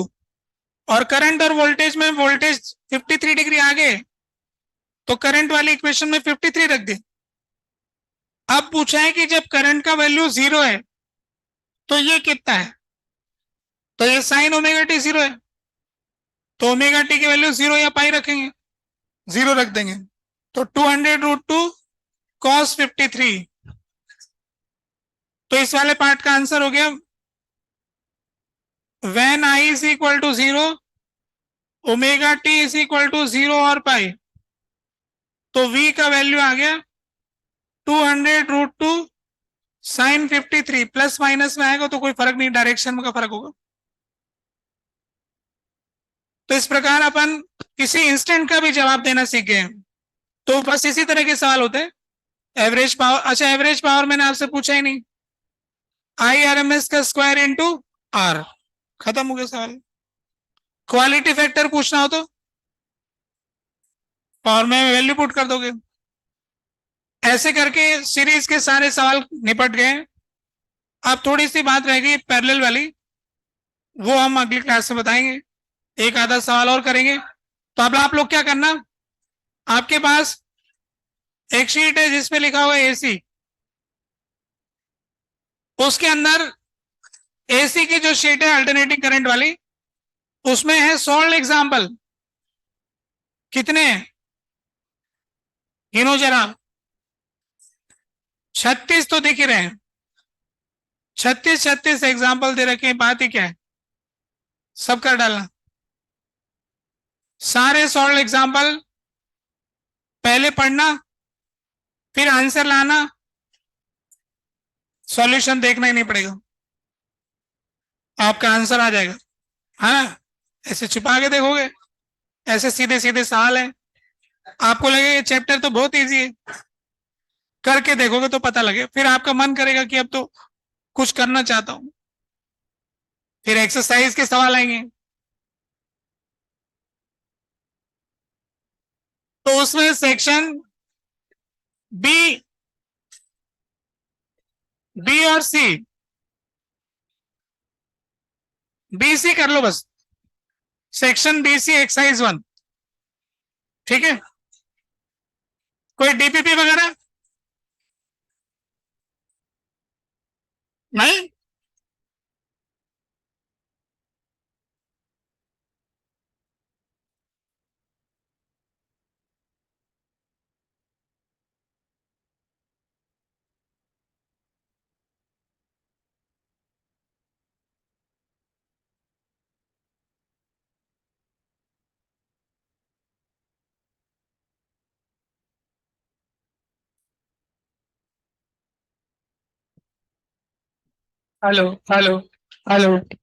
और करंट और वोल्टेज में वोल्टेज 53 डिग्री आगे, तो करंट वाली इक्वेशन में 53 रख दे। अब पूछा है कि जब करंट का वैल्यू 0 है तो ये कितना है, तो ये साइन ओमेगा टी 0 है, तो ओमेगा टी की वैल्यू 0 या पाई रखेंगे, 0 रख देंगे। तो 200√2 cos 53। तो इस वाले पार्ट का आंसर हो गया when I is equal to 0 omega T is equal to 0 और पाई, तो v का वैल्यू आ गया 200√2 साइन 53। प्लस माइनस में आएगा तो कोई फर्क नहीं, डायरेक्शन का फर्क होगा। तो इस प्रकार अपन किसी इंस्टेंट का भी जवाब देना सीख गए। तो बस इसी तरह के सवाल होते हैं। एवरेज पावर, अच्छा एवरेज पावर मैंने आपसे पूछा ही नहीं। आई आर एम एस का स्क्वायर इंटू आर, खत्म हो गया सवाल। क्वालिटी फैक्टर पूछना हो तो पावर में वैल्यू पुट कर दोगे। ऐसे करके सीरीज के सारे सवाल निपट गए। अब थोड़ी सी बात रह गई पैरेलल वाली, वो हम अगली क्लास में बताएंगे। एक आधा सवाल और करेंगे। तो अब आप लोग क्या करना, आपके पास एक शीट है जिसमें लिखा हुआ है एसी, उसके अंदर एसी की जो शीट है अल्टरनेटिंग करंट वाली, उसमें है सॉल्व एग्जाम्पल। कितने हैं गिनो जरा। 36 तो दिख ही रहे हैं, 36 एग्जाम्पल दे रखे हैं, बात ही क्या है, सब कर डालना। सारे सॉल्व एग्जाम्पल पहले पढ़ना, फिर आंसर लाना, सॉल्यूशन देखना ही नहीं पड़ेगा, आपका आंसर आ जाएगा। हाँ, ऐसे छुपा के देखोगे, ऐसे सीधे सीधे सवाल है, आपको लगेगा ये चैप्टर तो बहुत इजी है, करके देखोगे तो पता लगे, फिर आपका मन करेगा कि अब तो कुछ करना चाहता हूं, फिर एक्सरसाइज के सवाल आएंगे, तो उसमें सेक्शन बी, बी और सी, बी सी कर लो बस, सेक्शन बी सी एक्सरसाइज 1, ठीक है। कोई डीपीपी वगैरह नहीं। Hello hello hello.